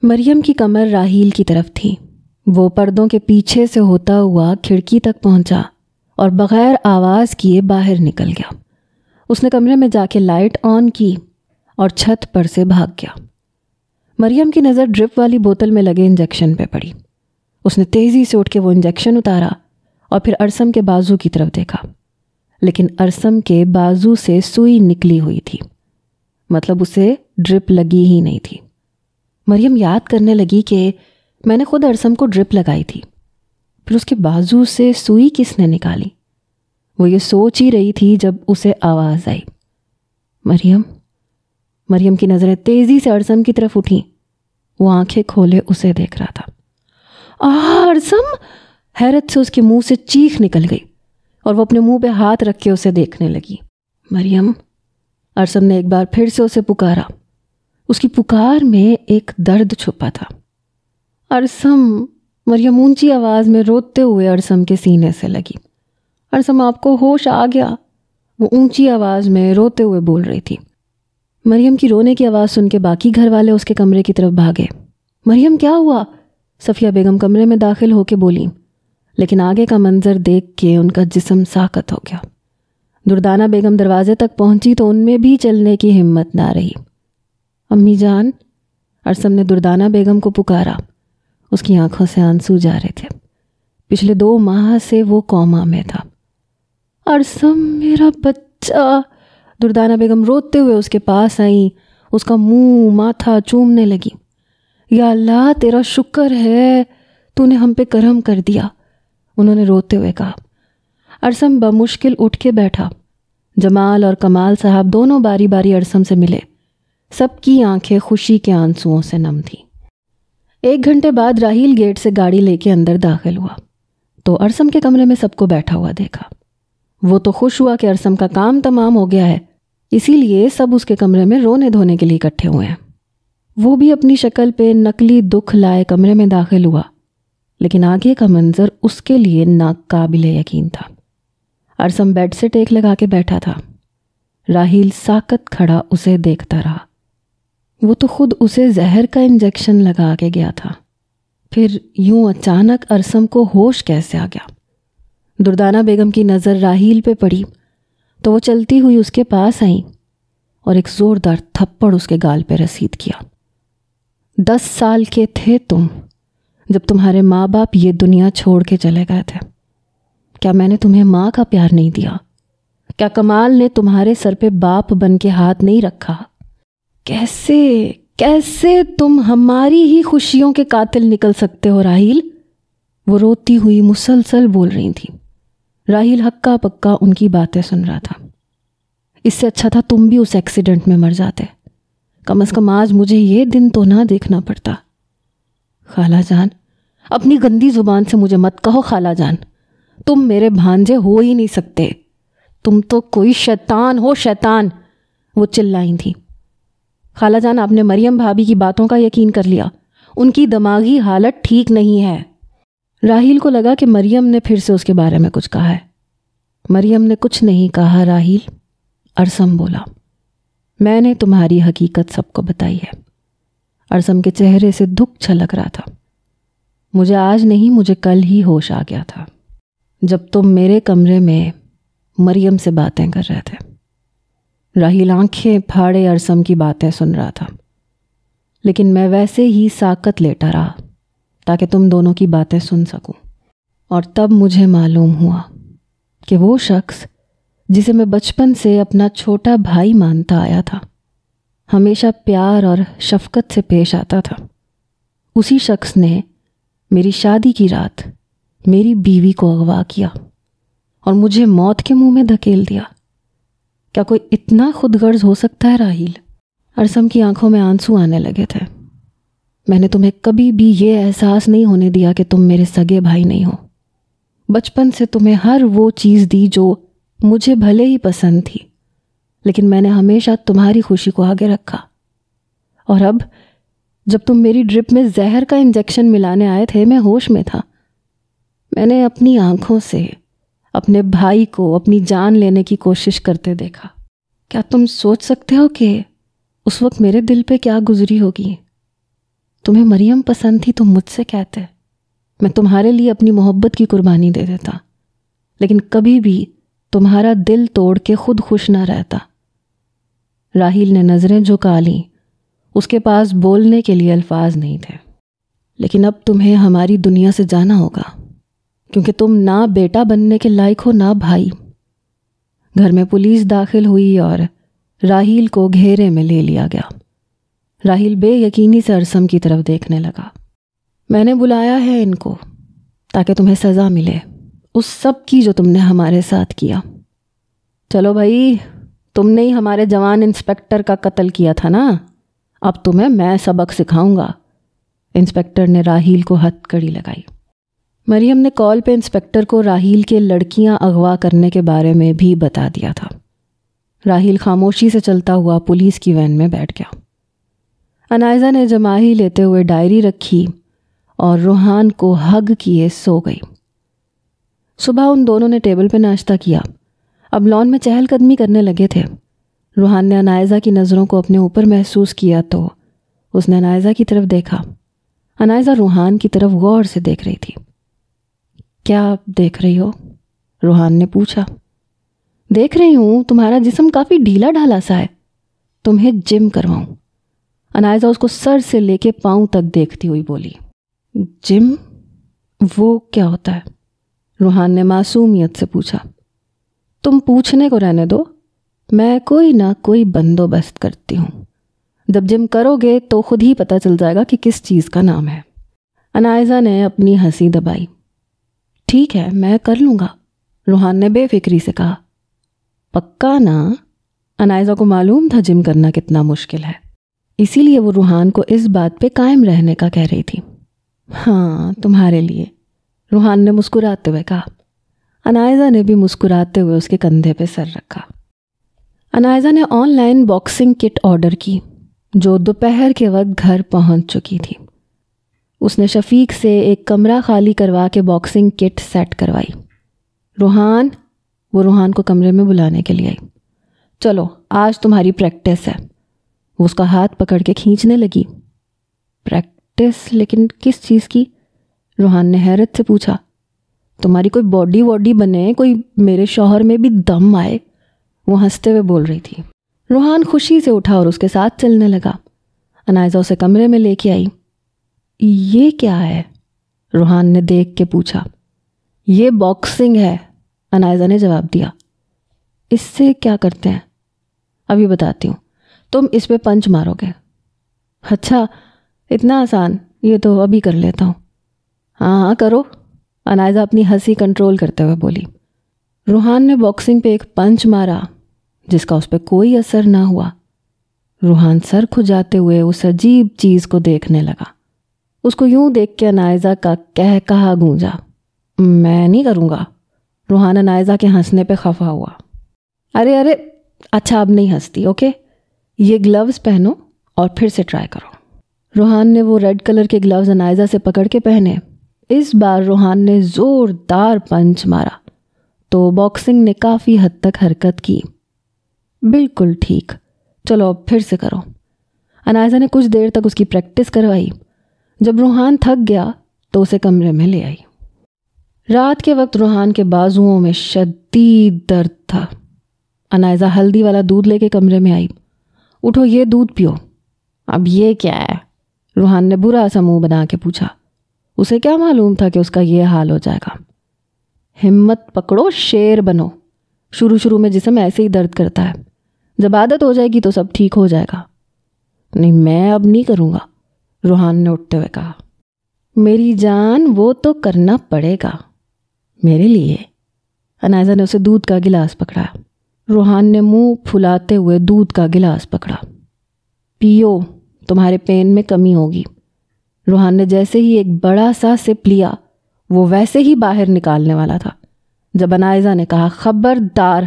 مریم کی کمر راحیل کی طرف تھی۔ وہ پردوں کے پیچھے سے ہوتا ہوا کھڑکی تک پہنچا اور بغیر آواز کیے باہر نکل گیا۔ اس نے کمرے میں جا کے لائٹ آن کی اور چھت پر سے بھاگ گیا۔ مریم کی نظر ڈرپ والی بوتل میں لگے انجیکشن پہ پڑی۔ اس نے تیزی سے اٹھ کے وہ انجیکشن اتارا اور پھر ارسم کے بازو کی طرف دیکھا، لیکن ارسم کے بازو سے سوئی نکلی ہوئی تھی، مطلب اسے ڈرپ لگی ہی نہیں تھی۔ مریم یاد کرنے لگی کہ میں نے خود ارسم کو ڈرپ لگائی تھی، پھر اس کے بازو سے سوئی کس نے نکالی؟ وہ یہ سوچ ہی رہی تھی جب اسے آواز آئی، مریم۔ مریم کی نظریں تیزی سے ارسم کی طرف اٹھیں۔ وہ آنکھیں کھولے اسے دیکھ رہا تھا۔ ارسم! حیرت سے اس کے منہ سے چیخ نکل گئی اور وہ اپنے منہ پہ ہاتھ رکھ کے اسے دیکھنے لگی۔ مریم! ارسم نے ایک بار پھر سے اسے پکارا۔ اس کی پکار میں ایک درد چھپا تھا۔ ارسم! مریم اونچی آواز میں روتے ہوئے ارسم کے سینے سے لگی۔ ارسم، آپ کو ہوش آ گیا؟ وہ اونچی آواز میں روتے ہوئے بول رہی تھی۔ مریم کی رونے کی آواز سن کے باقی گھر والے اس کے کمرے کی طرف بھاگے۔ مریم، کیا ہوا؟ صفیہ بیگم کمرے میں داخل ہو کے بولی، لیکن آگے کا منظر دیکھ کے ان کا جسم ساکت ہو گیا۔ دردانہ بیگم دروازے تک پہنچی تو ان میں بھی چلنے کی ہمت نہ رہی۔ امی جان! ارسم نے دردانہ بیگم کو پکارا۔ اس کی آنکھوں سے آنسو جا رہے تھے۔ پچھلے 2 ماہ سے وہ کوما میں تھا۔ ارسم، میرا بچہ! دردانہ بیگم روتے ہوئے اس کے پاس آئیں، اس کا منہ ماتھا چومنے لگی۔ یا اللہ، تیرا شکر ہے، تو نے ہم پہ کرم کر دیا، انہوں نے روتے ہوئے کہا۔ ارسم بمشکل اٹھ کے بیٹھا۔ جمال اور کمال صاحب دونوں باری باری ارسم سے ملے۔ سب کی آنکھیں خوشی کے آنسوؤں سے نم تھیں۔ 1 گھنٹے بعد راحیل گیٹ سے گاڑی لے کے اندر داخل ہوا تو ارسم کے کمرے میں سب کو بیٹھا ہوا دیکھا۔ وہ تو خوش ہوا کہ ارسم کا کام تمام ہو گیا ہے، اسی لیے سب اس کے کمرے میں رونے دھونے کے لیے اکٹھے ہوئے ہیں۔ وہ بھی اپنی شکل پہ نقلی دکھ لائے کمرے میں داخل ہوا، لیکن آگے کا منظر اس کے لیے ناقابل یقین تھا۔ ارسم بیڈ سے ٹیک لگا کے بیٹھا تھا۔ راحیل ساکت کھڑا اسے دیکھتا رہا۔ وہ تو خود اسے زہر کا انجیکشن لگا کے گیا تھا، پھر یوں اچانک ارسم کو ہوش کیسے آ گیا؟ دردانہ بیگم کی نظر راحیل پہ پڑی تو وہ چلتی ہوئی اس کے پاس آئیں اور ایک زوردار تھپڑ اس کے گال پہ رسید کیا۔ 10 سال کے تھے تم جب تمہارے ماں باپ یہ دنیا چھوڑ کے چلے گئے تھے۔ کیا میں نے تمہیں ماں کا پیار نہیں دیا؟ کیا کمال نے تمہارے سر پہ باپ بن کے ہاتھ نہیں رکھا؟ کیسے تم ہماری ہی خوشیوں کے قاتل نکل سکتے ہو راحیل؟ وہ روتی ہوئی مسلسل بول رہی تھی۔ راحیل ہکا پکا ان کی باتیں سن رہا تھا۔ اس سے اچھا تھا تم بھی اس ایکسیڈنٹ میں مر جاتے، کم از کم آج مجھے یہ دن تو نہ دیکھنا پڑتا۔ خالہ جان، اپنی گندی زبان سے مجھے مت کہو خالہ جان، تم میرے بھانجے ہو ہی نہیں سکتے، تم تو کوئی شیطان ہو شیطان، وہ چلائیں تھی۔ خالہ جان، آپ نے مریم بھابھی کی باتوں کا یقین کر لیا، ان کی دماغی حالت ٹھیک نہیں ہے۔ راحیل کو لگا کہ مریم نے پھر سے اس کے بارے میں کچھ کہا ہے۔ مریم نے کچھ نہیں کہا راحیل، ارسم بولا، میں نے تمہاری حقیقت سب کو بتائی ہے۔ ارسم کے چہرے سے دکھ چھلک رہا تھا۔ مجھے آج نہیں، مجھے کل ہی ہوش آ گیا تھا جب تم میرے کمرے میں مریم سے باتیں کر رہے تھے۔ راحیل آنکھیں پھاڑے ارسم کی باتیں سن رہا تھا، لیکن میں ویسے ہی ساکت لیٹا رہا تاکہ تم دونوں کی باتیں سن سکوں۔ اور تب مجھے معلوم ہوا کہ وہ شخص جسے میں بچپن سے اپنا چھوٹا بھائی مانتا آیا تھا، ہمیشہ پیار اور شفقت سے پیش آتا تھا، اسی شخص نے میری شادی کی رات میری بیوی کو اغوا کیا اور مجھے موت کے منہ میں دھکیل دیا۔ کیا کوئی اتنا خود غرض ہو سکتا ہے راحیل؟ ارسم کی آنکھوں میں آنسو آنے لگے تھے۔ میں نے تمہیں کبھی بھی یہ احساس نہیں ہونے دیا کہ تم میرے سگے بھائی نہیں ہو۔ بچپن سے تمہیں ہر وہ چیز دی جو مجھے بھلے ہی پسند تھی، لیکن میں نے ہمیشہ تمہاری خوشی کو آگے رکھا۔ اور اب جب تم میری ڈرپ میں زہر کا انجیکشن ملانے آئے تھے، میں ہوش میں تھا۔ میں نے اپنی آنکھوں سے اپنے بھائی کو اپنی جان لینے کی کوشش کرتے دیکھا۔ کیا تم سوچ سکتے ہو کہ اس وقت میرے دل پہ کیا گزری ہوگی؟ تمہیں مریم پسند تھی تو مجھ سے کہتے، میں تمہارے لیے اپنی محبت کی قربانی دے دیتا، لیکن کبھی بھی تمہارا دل توڑ کے خود خوش نہ رہتا۔ راہیل نے نظریں جھکا لیں، اس کے پاس بولنے کے لیے الفاظ نہیں تھے۔ لیکن اب تمہیں ہماری دنیا سے جانا ہوگا، کیونکہ تم نہ بیٹا بننے کے لائق ہو نہ بھائی۔ گھر میں پولیس داخل ہوئی اور راہیل کو گھیرے میں لے لیا گیا۔ راہیل بے یقینی سے ارسم کی طرف دیکھنے لگا۔ میں نے بلایا ہے ان کو تاکہ تمہیں سزا ملے اس سب کی جو تم نے ہمارے ساتھ کیا۔ چلو بھائی، تم نے ہی ہمارے جوان انسپکٹر کا قتل کیا تھا نا، اب تمہیں میں سبق سکھاؤں گا۔ انسپکٹر نے راہیل کو ہتھ کڑی لگائی۔ مریم نے کال پہ انسپکٹر کو راہیل کے لڑکیاں اغوا کرنے کے بارے میں بھی بتا دیا تھا۔ راہیل خاموشی سے چلتا ہوا پولیس کی وین میں بیٹھ گیا۔ انائزہ نے جماہی لیتے ہوئے ڈائری رکھی اور روحان کو ہگ کیے سو گئی۔ صبح ان دونوں نے ٹیبل پہ ناشتہ کیا۔ اب لان میں چہل قدمی کرنے لگے تھے۔ روحان نے انائزہ کی نظروں کو اپنے اوپر محسوس کیا تو اس نے انائزہ کی طرف دیکھا۔ انائزہ روحان کی طرف غور سے دیکھ رہی تھی۔ کیا دیکھ رہی ہو؟ روحان نے پوچھا۔ دیکھ رہی ہوں تمہارا جسم کافی ڈھیلا ڈھالا سا ہے، تمہیں جم کرواؤں۔ انائزہ اس کو سر سے لے کے پاؤں تک دیکھتی ہوئی بولی۔ جم؟ وہ کیا ہوتا ہے؟ روحان نے معصومیت سے پوچھا۔ تم پوچھنے کو رہنے دو، میں کوئی نہ کوئی بندوبست کرتی ہوں۔ جب جم کرو گے تو خود ہی پتہ چل جائے گا کہ کس چیز کا نام ہے۔ انائزہ نے اپنی ہنسی دبائی۔ ٹھیک ہے، میں کر لوں گا، روحان نے بے فکری سے کہا۔ پکا نا؟ انائزہ کو معلوم تھا جم کرنا کتنا مشکل ہے، اسی لیے وہ روحان کو اس بات پہ قائم رہنے کا کہہ رہی تھی۔ ہاں، تمہارے لیے، روحان نے مسکراتے ہوئے کہا۔ انائزہ نے بھی مسکراتے ہوئے اس کے کندھے پہ سر رکھا۔ انائزہ نے online boxing kit order کی جو دوپہر کے وقت گھر پہنچ چکی تھی۔ اس نے شفیق سے ایک کمرہ خالی کروا کے باکسنگ کٹ سیٹ کروائی۔ وہ روحان کو کمرے میں بلانے کے لیے آئی۔ چلو آج تمہاری پریکٹس ہے۔ وہ اس کا ہاتھ پکڑ کے کھینچنے لگی۔ پریکٹس؟ لیکن کس چیز کی؟ روحان نے حیرت سے پوچھا۔ تمہاری کوئی باڈی واڈی بنے، کوئی میرے شوہر میں بھی دم آئے، وہ ہنستے ہوئے بول رہی تھی۔ روحان خوشی سے اٹھا اور اس کے ساتھ چلنے لگا۔ انائزہ اسے کمرے میں لے کے آئی۔ یہ کیا ہے؟ روحان نے دیکھ کے پوچھا۔ یہ باکسنگ ہے، انائزہ نے جواب دیا۔ اس سے کیا کرتے ہیں؟ ابھی بتاتی ہوں، تم اس پہ پنچ مارو گے۔ اچھا، اتنا آسان؟ یہ تو ابھی کر لیتا ہوں۔ ہاں کرو، انائزہ اپنی ہنسی کنٹرول کرتے ہوئے بولی۔ روحان نے باکسنگ پہ ایک پنچ مارا جس کا اس پہ کوئی اثر نہ ہوا۔ روحان سر کھجاتے ہوئے اس عجیب چیز کو دیکھنے لگا۔ اس کو یوں دیکھ کے انائزہ کا کہا گونجا۔ میں نہیں کروں گا۔ روحان انائزہ کے ہنسنے پہ خفا ہوا۔ ارے اچھا اب نہیں ہنستی، اوکے؟ یہ گلوز پہنو اور پھر سے ٹرائی کرو۔ روحان نے وہ ریڈ کلر کے گلوز انائزہ سے پکڑ کے پہنے۔ اس بار روحان نے زوردار پنچ مارا تو باکسنگ نے کافی حد تک حرکت کی۔ بالکل ٹھیک، چلو اب پھر سے کرو۔ انائزہ نے کچھ دیر تک اس کی پریکٹس کروائی۔ جب روحان تھک گیا تو اسے کمرے میں لے آئی۔ رات کے وقت روحان کے بازوؤں میں شدید درد تھا۔ انائزہ ہلدی والا دودھ لے کے کمرے میں آئی۔ اٹھو، یہ دودھ پیو۔ اب یہ کیا ہے؟ روحان نے برا سا منہ بنا کے پوچھا۔ اسے کیا معلوم تھا کہ اس کا یہ حال ہو جائے گا۔ ہمت پکڑو، شیر بنو۔ شروع میں جسم ایسے ہی درد کرتا ہے، جب عادت ہو جائے گی تو سب ٹھیک ہو جائے گا۔ نہیں، میں اب نہیں کروں گا، روحان نے اٹھتے ہوئے کہا۔ میری جان، وہ تو کرنا پڑے گا میرے لیے۔ انائزہ نے اسے دودھ کا گلاس پکڑا۔ روحان نے منہ پھلاتے ہوئے دودھ کا گلاس پکڑا۔ پیو، تمہارے پین میں کمی ہوگی۔ روحان نے جیسے ہی ایک بڑا سا سپ لیا، وہ ویسے ہی باہر نکالنے والا تھا جب انائزہ نے کہا، خبردار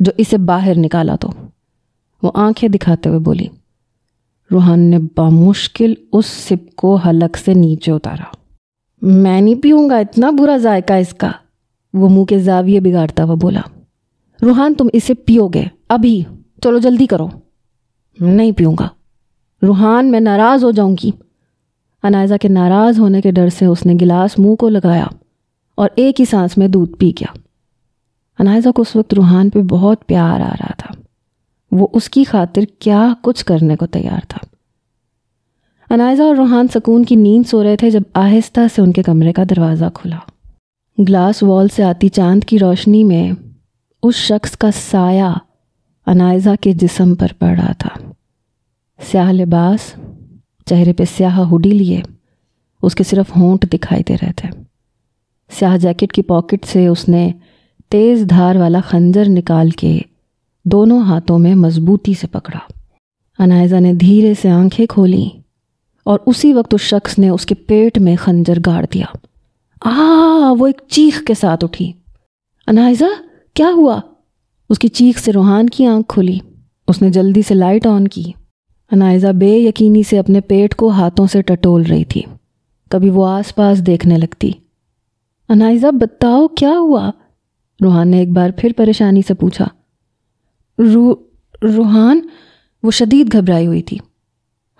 جو اسے باہر نکالا تو۔ وہ آنکھیں دکھاتے ہوئے بولی۔ روحان نے بامشکل اس سپ کو حلق سے نیچے اتارا۔ میں نہیں پیوں گا، اتنا برا ذائقہ اس کا، وہ منہ کے زاویے بگاڑتا ہوا بولا۔ روحان، تم اسے پیو گے ابھی، چلو جلدی کرو۔ نہیں پیوں گا۔ روحان، میں ناراض ہو جاؤں گی۔ انائزہ کے ناراض ہونے کے ڈر سے اس نے گلاس منہ کو لگایا اور ایک ہی سانس میں دودھ پی گیا۔ انائزہ کو اس وقت روحان پہ بہت پیار آ رہا تھا۔ وہ اس کی خاطر کیا کچھ کرنے کو تیار تھا۔ انائزہ اور روحان سکون کی نیند سو رہے تھے جب آہستہ سے ان کے کمرے کا دروازہ کھلا۔ گلاس وال سے آتی چاند کی روشنی میں اس شخص کا سایہ انائزہ کے جسم پر پڑ رہا تھا۔ سیاہ لباس، چہرے پہ سیاہ ہوڈی لیے، اس کے صرف ہونٹ دکھائی دے رہے تھے۔ سیاہ جیکٹ کی پاکٹ سے اس نے تیز دھار والا خنجر نکال کے دونوں ہاتھوں میں مضبوطی سے پکڑا۔ انائزہ نے دھیرے سے آنکھیں کھولیں اور اسی وقت اس شخص نے اس کے پیٹ میں خنجر گاڑ دیا۔ وہ ایک چیخ کے ساتھ اٹھی۔ انائزہ کیا ہوا؟ اس کی چیخ سے روحان کی آنکھ کھلی۔ اس نے جلدی سے لائٹ آن کی۔ انائزہ بے یقینی سے اپنے پیٹ کو ہاتھوں سے ٹٹول رہی تھی۔ کبھی وہ آس پاس دیکھنے لگتی۔ انائزہ بتاؤ کیا ہوا؟ روحان نے ایک بار پھر پریشانی سے پوچھا۔ روحان، وہ شدید گھبرائی ہوئی تھی۔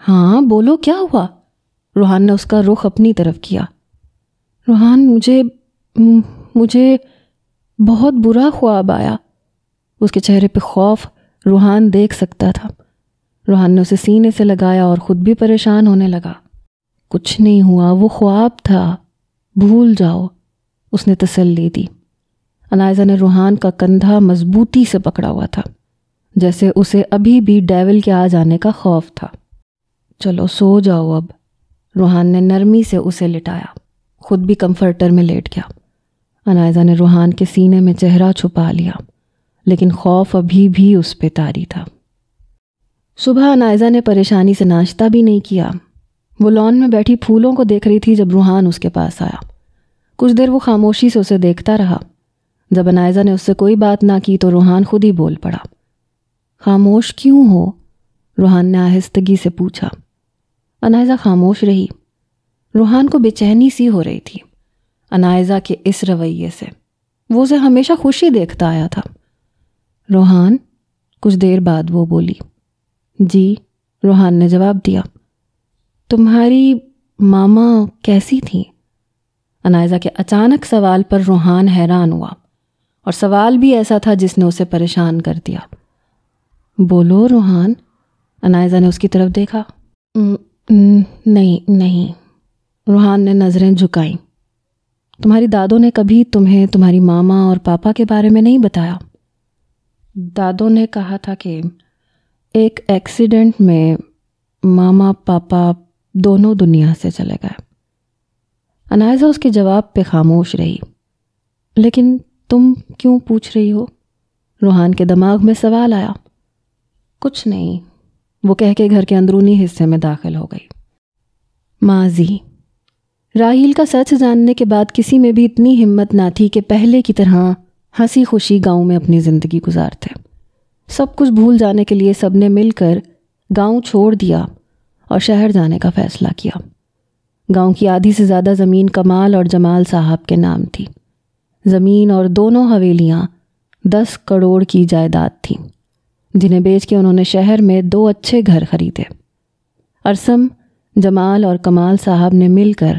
ہاں بولو کیا ہوا؟ روحان نے اس کا رخ اپنی طرف کیا۔ روحان، مجھے بہت برا خواب آیا۔ اس کے چہرے پہ خوف روحان دیکھ سکتا تھا۔ روحان نے اسے سینے سے لگایا اور خود بھی پریشان ہونے لگا۔ کچھ نہیں ہوا، وہ خواب تھا، بھول جاؤ، اس نے تسلی دی۔ انائزہ نے روحان کا کندھا مضبوطی سے پکڑا ہوا تھا، جیسے اسے ابھی بھی ڈیول کے آ جانے کا خوف تھا۔ چلو سو جاؤ اب، روحان نے نرمی سے اسے لٹایا۔ خود بھی کمفرٹر میں لیٹ گیا۔ انائزہ نے روحان کے سینے میں چہرہ چھپا لیا، لیکن خوف ابھی بھی اس پہ طاری تھا۔ صبح انائزہ نے پریشانی سے ناشتہ بھی نہیں کیا۔ وہ لان میں بیٹھی پھولوں کو دیکھ رہی تھی جب روحان اس کے پاس آیا۔ کچھ دیر وہ خاموشی سے اسے دیکھتا رہا۔ جب انائزہ نے اس سے کوئی بات نہ کی تو روحان خود ہی بول پڑا۔ خاموش کیوں ہو؟ روحان نے آہستگی سے پوچھا۔ انائزہ خاموش رہی۔ روحان کو بے چینی سی ہو رہی تھی انائزہ کے اس رویے سے۔ وہ اسے ہمیشہ خوشی دیکھتا آیا تھا۔ روحان، کچھ دیر بعد وہ بولی۔ جی، روحان نے جواب دیا۔ تمہاری ماما کیسی تھیں؟ انائزہ کے اچانک سوال پر روحان حیران ہوا، اور سوال بھی ایسا تھا جس نے اسے پریشان کر دیا۔ بولو روحان، انائزہ نے اس کی طرف دیکھا۔ نہیں، روحان نے نظریں جھکائیں۔ تمہاری دادوں نے کبھی تمہیں تمہاری ماما اور پاپا کے بارے میں نہیں بتایا؟ دادوں نے کہا تھا کہ ایک ایکسیڈنٹ میں ماما پاپا دونوں دنیا سے چلے گئے۔ انائزہ اس کے جواب پہ خاموش رہی۔ لیکن تم کیوں پوچھ رہی ہو؟ روحان کے دماغ میں سوال آیا۔ کچھ نہیں، وہ کہہ کے گھر کے اندرونی حصے میں داخل ہو گئی۔ ماضی۔ راحیل کا سچ جاننے کے بعد کسی میں بھی اتنی ہمت نہ تھی کہ پہلے کی طرح ہنسی خوشی گاؤں میں اپنی زندگی گزارتے۔ سب کچھ بھول جانے کے لیے سب نے مل کر گاؤں چھوڑ دیا اور شہر جانے کا فیصلہ کیا۔ گاؤں کی آدھی سے زیادہ زمین کمال اور جمال صاحب کے نام تھی۔ زمین اور دونوں حویلیاں 10 کروڑ کی جائیداد تھیں، جنہیں بیچ کے انہوں نے شہر میں 2 اچھے گھر خریدے۔ ارسم، جمال اور کمال صاحب نے مل کر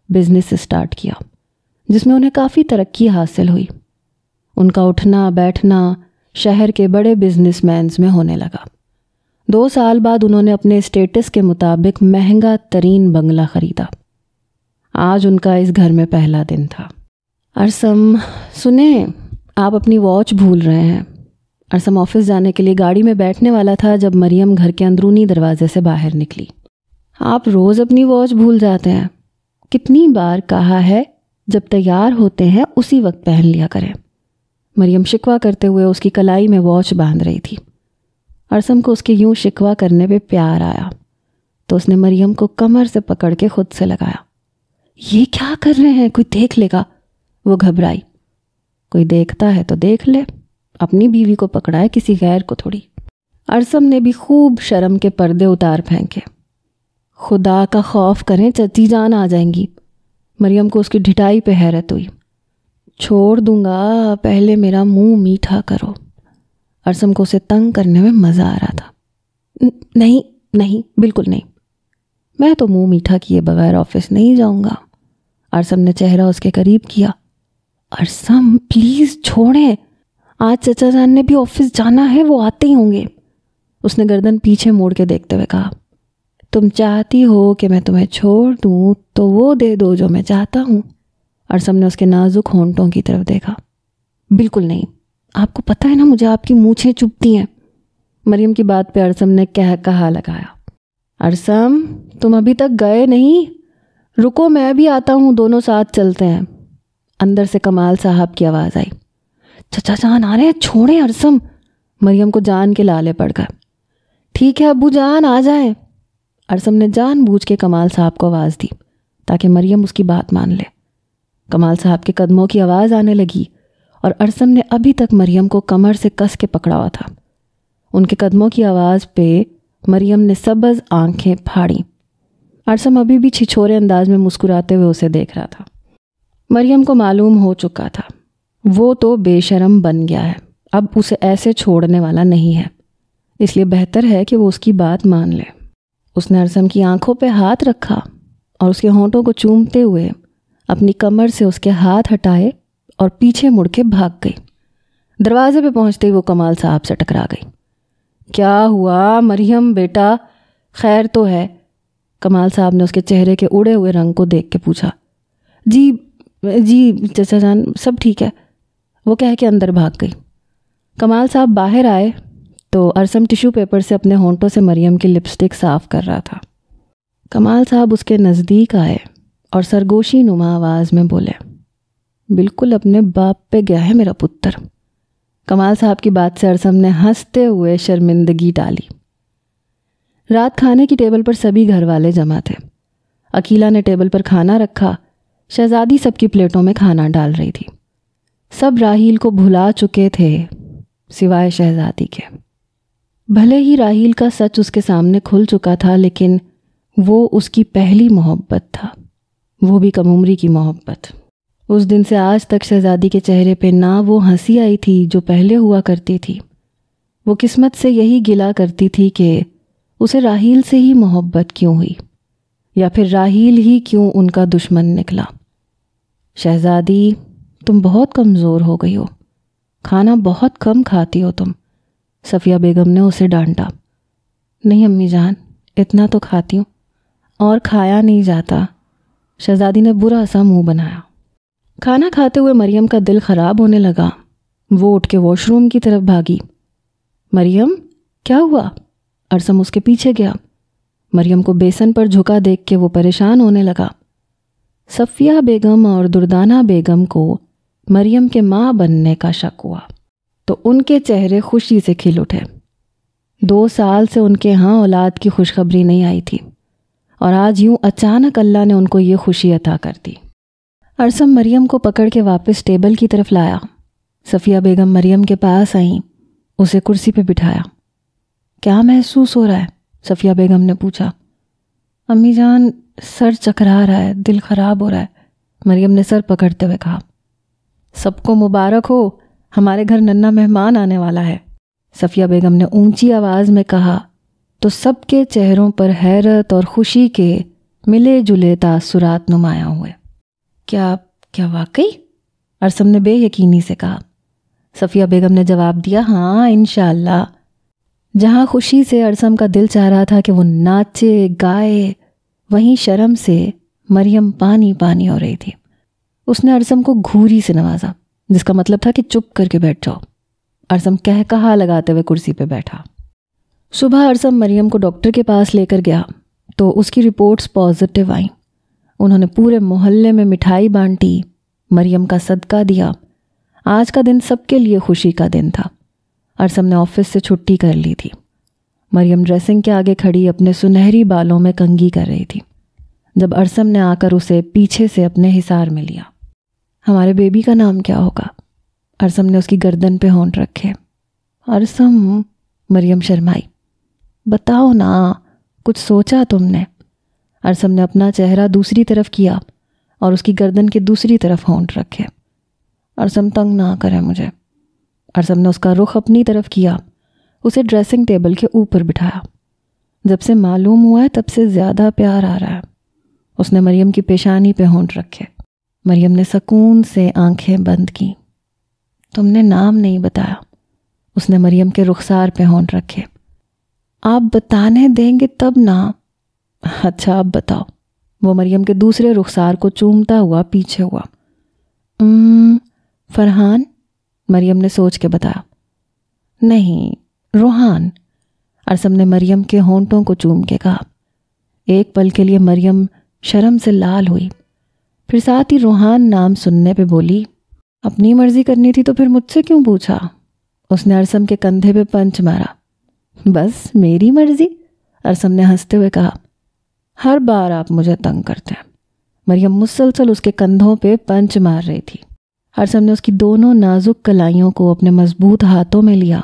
بزنس اسٹارٹ کیا، جس میں انہیں کافی ترقی حاصل ہوئی۔ ان کا اٹھنا بیٹھنا شہر کے بڑے بزنس مینز میں ہونے لگا۔ 2 سال بعد انہوں نے اپنے اسٹیٹس کے مطابق مہنگا ترین بنگلہ خریدا۔ آج ان کا اس گھر میں پہلا دن تھا۔ ارسم، سنیں، آپ اپنی واچ بھول رہے ہیں۔ ارسم آفس جانے کے لیے گاڑی میں بیٹھنے والا تھا جب مریم گھر کے اندرونی دروازے سے باہر نکلی۔ آپ روز اپنی واچ بھول جاتے ہیں۔ کتنی بار کہا ہے جب تیار ہوتے ہیں اسی وقت پہن لیا کریں۔ مریم شکوہ کرتے ہوئے اس کی کلائی میں واچ باندھ رہی تھی۔ ارسم کو اس کے یوں شکوہ کرنے پہ پیار آیا تو اس نے مریم کو کمر سے پکڑ کے خود سے لگایا۔ یہ کیا کر رہے ہیں؟ کوئی دیکھ لے گا، وہ گھبرائی۔ کوئی دیکھتا ہے تو دیکھ لے، اپنی بیوی کو پکڑا ہے، کسی غیر کو تھوڑی۔ ارسم نے بھی خوب شرم کے پردے اتار پھینکے۔ خدا کا خوف کریں، چچی جان آ جائیں گی۔ مریم کو اس کی ڈھٹائی پہ حیرت ہوئی۔ چھوڑ دوں گا، پہلے میرا منہ میٹھا کرو۔ ارسم کو اسے تنگ کرنے میں مزہ آ رہا تھا۔ نہیں، بالکل نہیں۔ میں تو منہ میٹھا کیے بغیر آفس نہیں جاؤں گا۔ ارسم نے چہرہ اس کے قریب کیا۔ ارسم پلیز چھوڑیں، آج چچا جان نے بھی آفس جانا ہے، وہ آتے ہی ہوں گے۔ اس نے گردن پیچھے موڑ کے دیکھتے ہوئے کہا، تم چاہتی ہو کہ میں تمہیں چھوڑ دوں تو وہ دے دو جو میں چاہتا ہوں۔ ارسم نے اس کے نازک ہونٹوں کی طرف دیکھا۔ بالکل نہیں، آپ کو پتہ ہے نا مجھے آپ کی مونچھیں چبھتی ہیں۔ مریم کی بات پہ ارسم نے کہا لگایا، ارسم تم ابھی تک گئے نہیں، رکو میں بھی آتا ہوں، دونوں ساتھ چلتے ہیں۔ اندر سے کمال صاحب کی آواز آئی، چچا جان آ رہے ہیں، چھوڑیں ارسم۔ مریم کو جان کے لالے پڑ گئے۔ ٹھیک ہے ابو جان آ جائیں۔ ارسم نے جان بوجھ کے کمال صاحب کو آواز دی تاکہ مریم اس کی بات مان لے۔ کمال صاحب کے قدموں کی آواز آنے لگی اور ارسم نے ابھی تک مریم کو کمر سے کس کے پکڑا ہوا تھا۔ ان کے قدموں کی آواز پہ مریم نے سبز آنکھیں پھاڑی۔ ارسم ابھی بھی چھچورے انداز میں مسکراتے ہوئے اسے دیکھ رہا تھا۔ مریم کو معلوم ہو چکا تھا وہ تو بے شرم بن گیا ہے، اب اسے ایسے چھوڑنے والا نہیں ہے، اس لیے بہتر ہے کہ وہ اس کی بات مان لے۔ اس نے ارسم کی آنکھوں پہ ہاتھ رکھا اور اس کے ہونٹوں کو چومتے ہوئے اپنی کمر سے اس کے ہاتھ ہٹائے اور پیچھے مڑ کے بھاگ گئی۔ دروازے پہ پہنچتے ہی وہ کمال صاحب سے ٹکرا گئی۔ کیا ہوا مریم بیٹا، خیر تو ہے؟ کمال صاحب نے اس کے چہرے کے اڑے ہوئے رنگ کو دیکھ کے پوچھا۔ جی چچا جان سب ٹھیک ہے، وہ کہہ کے اندر بھاگ گئی۔ کمال صاحب باہر آئے تو ارسم ٹیشو پیپر سے اپنے ہونٹوں سے مریم کی لپسٹک صاف کر رہا تھا۔ کمال صاحب اس کے نزدیک آئے اور سرگوشی نما آواز میں بولے، بالکل اپنے باپ پہ گیا ہے میرا پتر۔ کمال صاحب کی بات سے ارسم نے ہنستے ہوئے شرمندگی ڈالی۔ رات کھانے کی ٹیبل پر سبھی گھر والے جمع تھے۔ عقیلہ نے ٹیبل پر کھانا رکھا، شہزادی سب کی پلیٹوں میں کھانا ڈال رہی تھی۔ سب راحیل کو بھلا چکے تھے سوائے شہزادی کے۔ بھلے ہی راحیل کا سچ اس کے سامنے کھل چکا تھا، لیکن وہ اس کی پہلی محبت تھا، وہ بھی کم عمری کی محبت۔ اس دن سے آج تک شہزادی کے چہرے پہ نہ وہ ہنسی آئی تھی جو پہلے ہوا کرتی تھی۔ وہ قسمت سے یہی گلہ کرتی تھی کہ اسے راحیل سے ہی محبت کیوں ہوئی، یا پھر راحیل ہی کیوں ان کا دشمن نکلا۔ شہزادی تم بہت کمزور ہو گئی ہو، کھانا بہت کم کھاتی ہو تم، صفیہ بیگم نے اسے ڈانٹا۔ نہیں امی جان، اتنا تو کھاتی ہوں، اور کھایا نہیں جاتا، شہزادی نے برا سا منہ بنایا۔ کھانا کھاتے ہوئے مریم کا دل خراب ہونے لگا۔ وہ اٹھ کے واش روم کی طرف بھاگی۔ مریم کیا ہوا؟ ارسم اس کے پیچھے گیا۔ مریم کو بیسن پر جھکا دیکھ کے وہ پریشان ہونے لگا۔ صفیہ بیگم اور دردانہ بیگم کو مریم کے ماں بننے کا شک ہوا تو ان کے چہرے خوشی سے کھل اٹھے۔ 2 سال سے ان کے ہاں اولاد کی خوشخبری نہیں آئی تھی، اور آج یوں اچانک اللہ نے ان کو یہ خوشی عطا کر دی۔ ارسم مریم کو پکڑ کے واپس ٹیبل کی طرف لایا۔ صفیہ بیگم مریم کے پاس آئیں، اسے کرسی پہ بٹھایا۔ کیا محسوس ہو رہا ہے؟ صفیہ بیگم نے پوچھا۔ امی جان سر چکرا رہا ہے، دل خراب ہو رہا ہے، مریم نے سر پکڑتے ہوئے کہا۔ سب کو مبارک ہو، ہمارے گھر ننھا مہمان آنے والا ہے، صفیہ بیگم نے اونچی آواز میں کہا تو سب کے چہروں پر حیرت اور خوشی کے ملے جلے تاثرات نمایاں ہوئے۔ کیا واقعی؟ ارسم نے بے یقینی سے کہا۔ صفیہ بیگم نے جواب دیا، ہاں انشاءاللہ۔ جہاں خوشی سے ارسم کا دل چاہ رہا تھا کہ وہ ناچے گائے، وہیں شرم سے مریم پانی پانی ہو رہی تھی۔ اس نے ارسم کو گھوری سے نوازا، جس کا مطلب تھا کہ چپ کر کے بیٹھ جاؤ۔ ارسم کہا لگاتے ہوئے کرسی پہ بیٹھا۔ صبح ارسم مریم کو ڈاکٹر کے پاس لے کر گیا تو اس کی رپورٹس پازیٹیو آئیں۔ انہوں نے پورے محلے میں مٹھائی بانٹی، مریم کا صدقہ دیا۔ آج کا دن سب کے لیے خوشی کا دن تھا۔ ارسم نے آفس سے چھٹی کر لی تھی۔ مریم ڈریسنگ کے آگے کھڑی اپنے سنہری بالوں میں کنگھی کر رہی تھی جب ارسم نے آ کر اسے پیچھے سے اپنے حصار میں لیا۔ ہمارے بیبی کا نام کیا ہوگا؟ ارسم نے اس کی گردن پہ ہونٹ رکھے۔ ارسم، مریم شرمائی۔ بتاؤ نا، کچھ سوچا تم نے؟ ارسم نے اپنا چہرہ دوسری طرف کیا اور اس کی گردن کے دوسری طرف ہونٹ رکھے۔ ارسم تنگ نہ کرے مجھے۔ ارسم نے اس کا رخ اپنی طرف کیا، اسے ڈریسنگ ٹیبل کے اوپر بٹھایا۔ جب سے معلوم ہوا ہے تب سے زیادہ پیار آ رہا ہے۔ اس نے مریم کی پیشانی پہ ہونٹ رکھے۔ مریم نے سکون سے آنکھیں بند کی۔ تم نے نام نہیں بتایا۔ اس نے مریم کے رخسار پہ ہونٹ رکھے۔ آپ بتانے دیں گے تب نا۔ اچھا اب بتاؤ۔ وہ مریم کے دوسرے رخسار کو چومتا ہوا پیچھے ہوا۔ فرحان، مریم نے سوچ کے بتایا۔ نہیں، روحان، ارسم نے مریم کے ہونٹوں کو چوم کے کہا۔ ایک پل کے لیے مریم شرم سے لال ہوئی، پھر ساتھ ہی روحان نام سننے پہ بولی، اپنی مرضی کرنی تھی تو پھر مجھ سے کیوں پوچھا؟ اس نے ارسم کے کندھے پہ پنچ مارا۔ بس میری مرضی؟ ارسم نے ہنستے ہوئے کہا۔ ہر بار آپ مجھے تنگ کرتے ہیں۔ مریم مسلسل اس کے کندھوں پہ پنچ مار رہی تھی۔ ارسم نے اس کی دونوں نازک کلائیوں کو اپنے مضبوط ہاتھوں میں لیا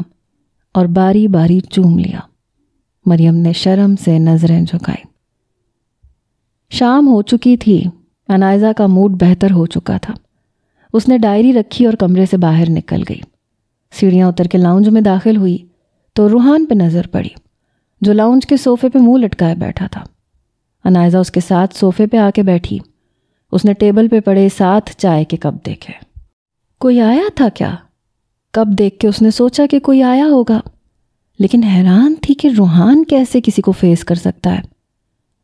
اور باری باری چوم لیا۔ مریم نے شرم سے نظریں جھکائی۔ شام ہو چکی تھی۔ انائزہ کا موڈ بہتر ہو چکا تھا۔ اس نے ڈائری رکھی اور کمرے سے باہر نکل گئی۔ سیڑھیاں اتر کے لاؤنج میں داخل ہوئی تو روحان پہ نظر پڑی، جو لاؤنج کے صوفے پہ منہ لٹکائے بیٹھا تھا۔ انائزہ اس کے ساتھ صوفے پہ آ کے بیٹھی۔ اس نے ٹیبل پہ پڑے 7 چائے کے کپ دیکھے۔ کوئی آیا تھا کیا؟ کپ دیکھ کے اس نے سوچا کہ کوئی آیا ہوگا، لیکن حیران تھی کہ روحان کیسے کسی کو فیس کر سکتا ہے۔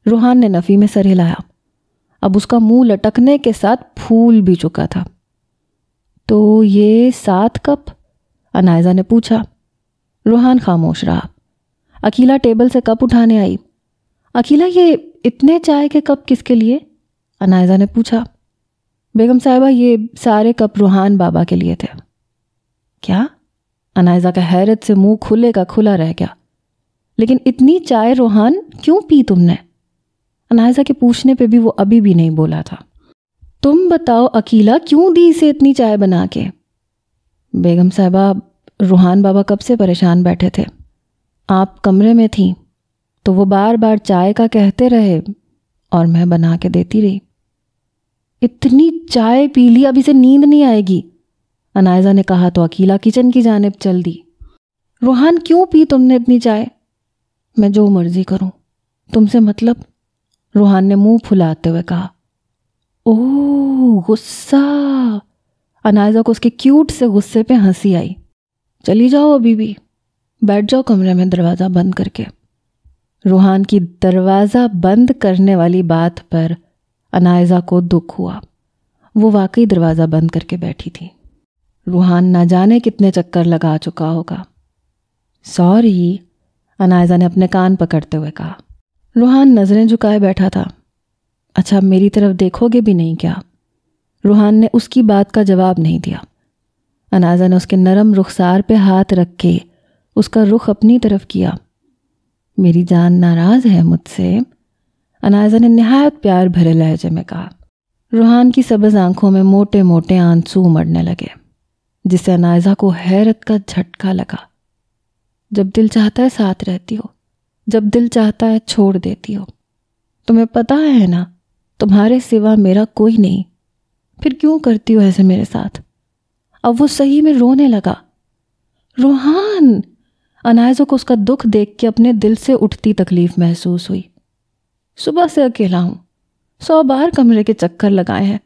روحان نے نفی میں سر ہلایا۔ اب اس کا منہ لٹکنے کے ساتھ پھول بھی چکا تھا۔ تو یہ 7 کپ؟ انائزہ نے پوچھا۔ روحان خاموش رہا۔ اکیلا ٹیبل سے کپ اٹھانے آئی۔ اکیلا، یہ اتنے چائے کے کپ کس کے لیے؟ انائزہ نے پوچھا۔ بیگم صاحبہ، یہ سارے کپ روحان بابا کے لیے تھے۔ کیا؟ انائزہ کا حیرت سے منہ کھلے کا کھلا رہ گیا۔ لیکن اتنی چائے روحان کیوں پی تم نے؟ انائزہ کے پوچھنے پہ بھی وہ ابھی بھی نہیں بولا تھا۔ تم بتاؤ اکیلا، کیوں دی اسے اتنی چائے بنا کے؟ بیگم صاحبہ، روحان بابا کب سے پریشان بیٹھے تھے۔ آپ کمرے میں تھیں تو وہ بار بار چائے کا کہتے رہے اور میں بنا کے دیتی رہی۔ اتنی چائے پی لی، اب اسے نیند نہیں آئے گی، انائزہ نے کہا تو اکیلا کچن کی جانب چل دی۔ روحان، کیوں پی تم نے اتنی چائے؟ میں جو مرضی کروں، تم سے مطلب؟ روحان نے منہ پھلاتے ہوئے کہا۔ اوہ، غصہ! انائزہ کو اس کے کیوٹ سے غصے پہ ہنسی آئی۔ چلی جاؤ ابھی بھی، بیٹھ جاؤ کمرے میں دروازہ بند کر کے۔ روحان کی دروازہ بند کرنے والی بات پر انائزہ کو دکھ ہوا۔ وہ واقعی دروازہ بند کر کے بیٹھی تھی۔ روحان نہ جانے کتنے چکر لگا چکا ہوگا۔ سوری، انائزہ نے اپنے کان پکڑتے ہوئے کہا۔ روحان نظریں جھکائے بیٹھا تھا۔ اچھا، میری طرف دیکھو گے بھی نہیں کیا؟ روحان نے اس کی بات کا جواب نہیں دیا۔ انائزہ نے اس کے نرم رخسار پہ ہاتھ رکھ کے اس کا رخ اپنی طرف کیا۔ میری جان ناراض ہے مجھ سے؟ انائزہ نے نہایت پیار بھرے لہجے میں کہا۔ روحان کی سبز آنکھوں میں موٹے موٹے آنسو مڑنے لگے، جس سے انائزہ کو حیرت کا جھٹکا لگا۔ جب دل چاہتا ہے ساتھ رہتی ہو، جب دل چاہتا ہے چھوڑ دیتی ہو۔ تمہیں پتہ ہے نا، تمہارے سوا میرا کوئی نہیں، پھر کیوں کرتی ہو ایسے میرے ساتھ؟ اب وہ صحیح میں رونے لگا۔ روحان! انائزہ کو اس کا دکھ دیکھ کے اپنے دل سے اٹھتی تکلیف محسوس ہوئی۔ صبح سے اکیلا ہوں، 100 بار کمرے کے چکر لگائے ہیں،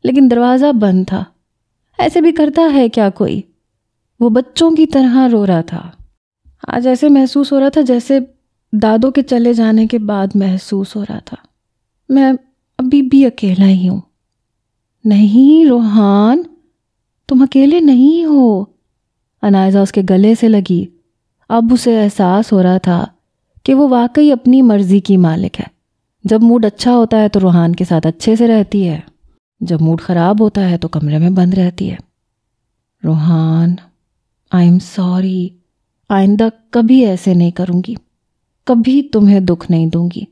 لیکن دروازہ بند تھا۔ ایسے بھی کرتا ہے کیا کوئی؟ وہ بچوں کی طرح رو رہا تھا۔ آج ایسے محسوس ہو رہا تھا جیسے دادوں کے چلے جانے کے بعد محسوس ہو رہا تھا۔ میں ابھی بھی اکیلا ہی ہوں۔ نہیں روحان، تم اکیلے نہیں ہو۔ انائزہ اس کے گلے سے لگی۔ اب اسے احساس ہو رہا تھا کہ وہ واقعی اپنی مرضی کی مالک ہے۔ جب موڈ اچھا ہوتا ہے تو روحان کے ساتھ اچھے سے رہتی ہے، جب موڈ خراب ہوتا ہے تو کمرے میں بند رہتی ہے۔ روحان، آئی ایم سوری، آئندہ کبھی ایسے نہیں کروں گی، کبھی تمہیں دکھ نہیں دوں گی،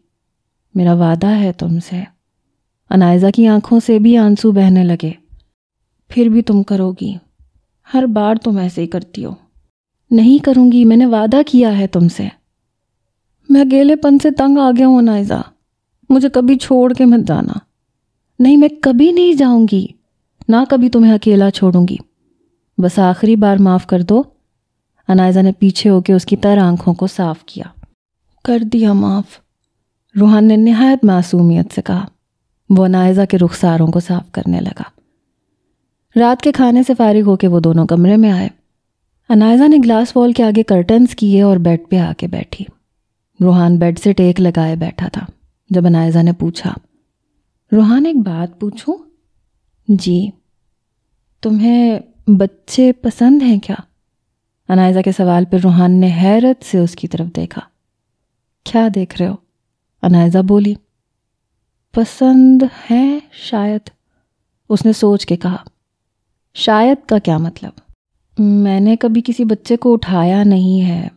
میرا وعدہ ہے تم سے۔ انائزہ کی آنکھوں سے بھی آنسو بہنے لگے۔ پھر بھی تم کرو گی، ہر بار تم ایسے ہی کرتی ہو۔ نہیں کروں گی، میں نے وعدہ کیا ہے تم سے۔ میں اکیلے پن سے تنگ آ گیا ہوں انائزہ، مجھے کبھی چھوڑ کے مت جانا۔ نہیں، میں کبھی نہیں جاؤں گی، نہ کبھی تمہیں اکیلا چھوڑوں گی، بس آخری بار معاف کر دو۔ انائزہ نے پیچھے ہو کے اس کی تر آنکھوں کو صاف کیا۔ کر دیا معاف، روحان نے نہایت معصومیت سے کہا۔ وہ انائزہ کے رخساروں کو صاف کرنے لگا۔ رات کے کھانے سے فارغ ہو کے وہ دونوں کمرے میں آئے۔ انائزہ نے گلاس وال کے آگے کرٹنز کیے اور بیڈ پہ آ کے بیٹھی۔ روحان بیڈ سے ٹیک لگائے بیٹھا تھا۔ جب انائزہ نے پوچھا، روحان ایک بات پوچھوں؟ جی۔ تمہیں بچے پسند ہیں کیا؟ انائزہ کے سوال پر روحان نے حیرت سے اس کی طرف دیکھا۔ کیا دیکھ رہے ہو؟ انائزہ بولی۔ پسند ہیں شاید، اس نے سوچ کے کہا۔ شاید کا کیا مطلب؟ میں نے کبھی کسی بچے کو اٹھایا نہیں ہے،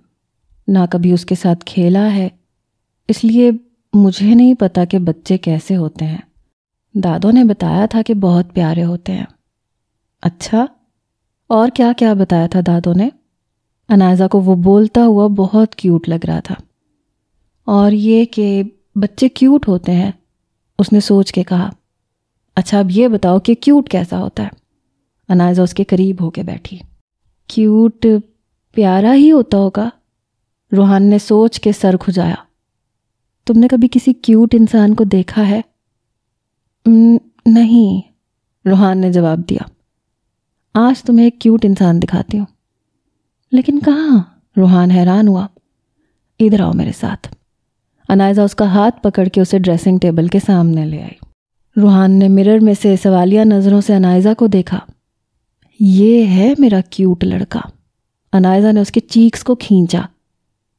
نہ کبھی اس کے ساتھ کھیلا ہے، اس لیے مجھے نہیں پتا کہ بچے کیسے ہوتے ہیں۔ دادوں نے بتایا تھا کہ بہت پیارے ہوتے ہیں۔ اچھا، اور کیا کیا بتایا تھا دادوں نے؟ انائزہ کو وہ بولتا ہوا بہت کیوٹ لگ رہا تھا۔ اور یہ کہ بچے کیوٹ ہوتے ہیں، اس نے سوچ کے کہا۔ اچھا اب یہ بتاؤ کہ کیوٹ کیسا ہوتا ہے؟ انائزہ اس کے قریب ہو کے بیٹھی۔ کیوٹ پیارا ہی ہوتا ہوگا، روحان نے سوچ کے سر کھجایا۔ تم نے کبھی کسی کیوٹ انسان کو دیکھا ہے؟ نہیں، روحان نے جواب دیا۔ آج تمہیں ایک کیوٹ انسان دکھاتی ہوں۔ لیکن کہاں؟ روحان حیران ہوا۔ ادھر آؤ میرے ساتھ۔ انائزہ اس کا ہاتھ پکڑ کے اسے ڈریسنگ ٹیبل کے سامنے لے آئی۔ روحان نے مرر میں سے سوالیہ نظروں سے انائزہ کو دیکھا۔ یہ ہے میرا کیوٹ لڑکا۔ انائزہ نے اس کے چیکس کو کھینچا۔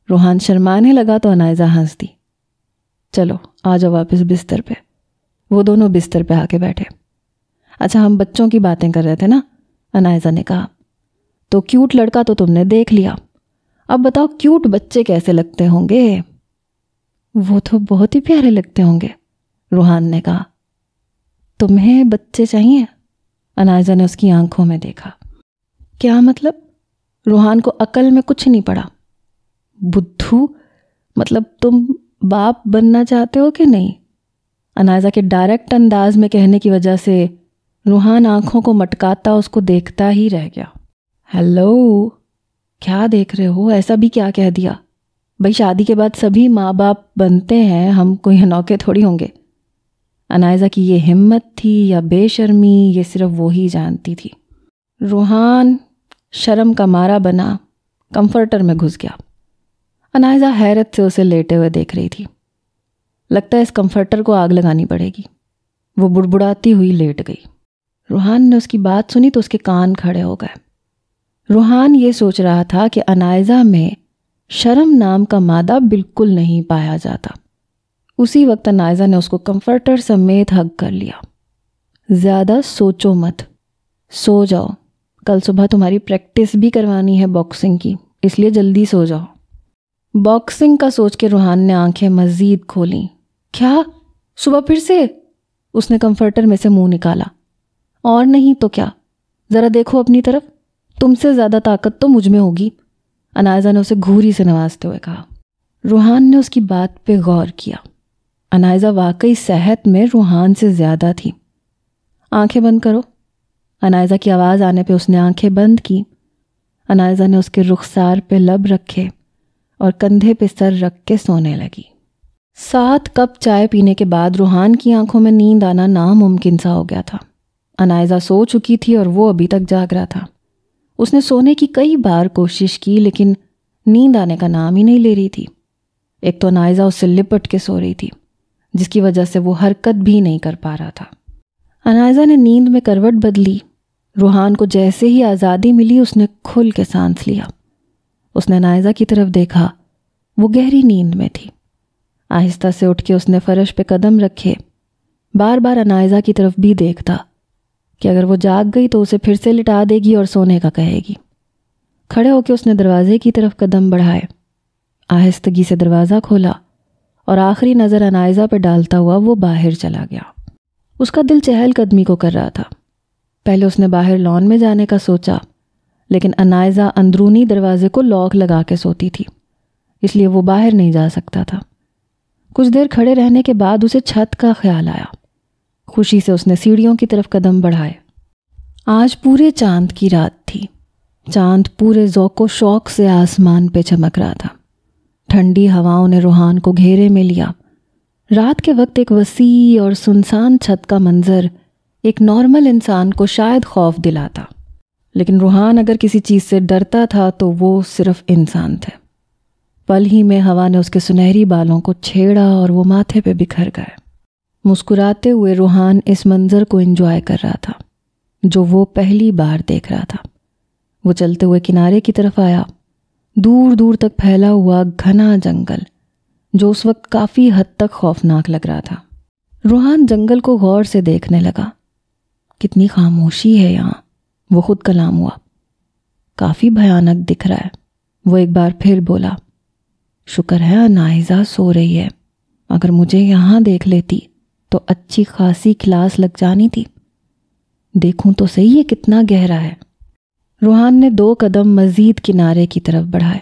روحان شرمانے لگا تو انائزہ ہنس دی۔ چلو آ جاؤ واپس بستر پہ۔ وہ دونوں بستر پہ آ کے بیٹھے۔ اچھا ہم بچوں کی باتیں کر رہے تھے نا، انائزہ نے کہا۔ تو کیوٹ لڑکا تو تم نے دیکھ لیا، اب بتاؤ کیوٹ بچے کیسے لگتے ہوں گے؟ وہ تو بہت ہی پیارے لگتے ہوں گے، روحان نے کہا۔ تمہیں بچے چاہیے؟ انائزہ نے اس کی آنکھوں میں دیکھا۔ کیا مطلب؟ روحان کو عقل میں کچھ نہیں پڑا۔ بدھو، مطلب تم باپ بننا چاہتے ہو کہ نہیں؟ انائزہ کے ڈائریکٹ انداز میں کہنے کی وجہ سے روحان آنکھوں کو مٹکاتا اس کو دیکھتا ہی رہ گیا۔ ہیلو، کیا دیکھ رہے ہو؟ ایسا بھی کیا کہہ دیا؟ بھائی شادی کے بعد سبھی ماں باپ بنتے ہیں، ہم کوئی انوکھے تھوڑی ہوں گے۔ انائزہ کی یہ ہمت تھی یا بے شرمی، یہ صرف وہی جانتی تھی۔ روحان شرم کا مارا بنا کمفرٹر میں گھس گیا۔ انائزہ حیرت سے اسے لیٹے ہوئے دیکھ رہی تھی۔ لگتا ہے اس کمفرٹر کو آگ لگانی پڑے گی۔ وہ بڑبڑاتی ہوئی لیٹ گئی۔ روحان نے اس کی بات سنی تو اس کے کان کھڑے ہو گئے۔ روحان یہ سوچ رہا تھا کہ انائزہ میں شرم نام کا مادہ بالکل نہیں پایا جاتا۔ اسی وقت انائزہ نے اس کو کمفرٹر سمیت ہگ کر لیا۔ زیادہ سوچو مت، سو جاؤ، کل صبح تمہاری پریکٹس بھی کروانی ہے باکسنگ کی، اس لیے جلدی سو جاؤ۔ باکسنگ کا سوچ کے روحان نے آنکھیں مزید کھولیں۔ کیا؟ صبح پھر سے؟ اس نے کمفرٹر میں سے منہ نکالا۔ اور نہیں تو کیا، ذرا دیکھو اپنی طرف، تم سے زیادہ طاقت تو مجھ میں ہوگی، انائزہ نے اسے گھوری سے نوازتے ہوئے کہا۔ روحان نے اس کی بات پہ غور کیا۔ انائزہ واقعی صحت میں روحان سے زیادہ تھی۔ آنکھیں بند کرو۔ انائزہ کی آواز آنے پہ اس نے آنکھیں بند کی۔ انائزہ نے اس کے رخسار پہ لب رکھے اور کندھے پہ سر رکھ کے سونے لگی۔ 7 کپ چائے پینے کے بعد روحان کی آنکھوں میں نیند آنا ناممکن سا ہو گیا تھا۔ انائزہ سو چکی تھی اور وہ ابھی تک جاگ رہا تھا۔ اس نے سونے کی کئی بار کوشش کی لیکن نیند آنے کا نام ہی نہیں لے رہی تھی۔ ایک تو انائزہ اس سے لپٹ کے سو رہی تھی، جس کی وجہ سے وہ حرکت بھی نہیں کر پا رہا تھا۔ انائزہ نے نیند میں کروٹ بدلی۔ روحان کو جیسے ہی آزادی ملی اس نے کھل کے سانس لیا۔ اس نے انائزہ کی طرف دیکھا، وہ گہری نیند میں تھی۔ آہستہ سے اٹھ کے اس نے فرش پہ قدم رکھے، بار بار انائزہ کی طرف بھی دیکھتا کہ اگر وہ جاگ گئی تو اسے پھر سے لٹا دے گی اور سونے کا کہے گی۔ کھڑے ہو کے اس نے دروازے کی طرف قدم بڑھائے، آہستگی سے دروازہ کھولا اور آخری نظر انائزہ پہ ڈالتا ہوا وہ باہر چلا گیا۔ اس کا دل چہل قدمی کو کر رہا تھا۔ پہلے اس نے باہر لان میں جانے کا سوچا، لیکن انائزہ اندرونی دروازے کو لاک لگا کے سوتی تھی، اس لیے وہ باہر نہیں جا سکتا تھا۔ کچھ دیر کھڑے رہنے کے بعد اسے چھت کا خیال آیا۔ خوشی سے اس نے سیڑھیوں کی طرف قدم بڑھائے۔ آج پورے چاند کی رات تھی۔ چاند پورے ذوق و شوق سے آسمان پہ چمک رہا تھا۔ ٹھنڈی ہواؤں نے روحان کو گھیرے میں لیا۔ رات کے وقت ایک وسیع اور سنسان چھت کا منظر ایک نارمل انسان کو شاید خوف دلاتا، لیکن روحان اگر کسی چیز سے ڈرتا تھا تو وہ صرف انسان تھے۔ پل ہی میں ہوا نے اس کے سنہری بالوں کو چھیڑا اور وہ ماتھے پہ بکھر گئے۔ مسکراتے ہوئے روحان اس منظر کو انجوائے کر رہا تھا جو وہ پہلی بار دیکھ رہا تھا۔ وہ چلتے ہوئے کنارے کی طرف آیا، دور دور تک پھیلا ہوا گھنا جنگل جو اس وقت کافی حد تک خوفناک لگ رہا تھا۔ روحان جنگل کو غور سے دیکھنے لگا۔ کتنی خاموشی ہے یہاں، وہ خود کلام ہوا۔ کافی بھیانک دکھ رہا ہے۔ وہ ایک بار پھر بولا، شکر ہے انائزہ سو رہی ہے، اگر مجھے یہاں دیکھ لیتی تو اچھی خاصی کلاس لگ جانی تھی۔ دیکھوں تو صحیح یہ کتنا گہرا ہے۔ روحان نے 2 قدم مزید کنارے کی طرف بڑھائے۔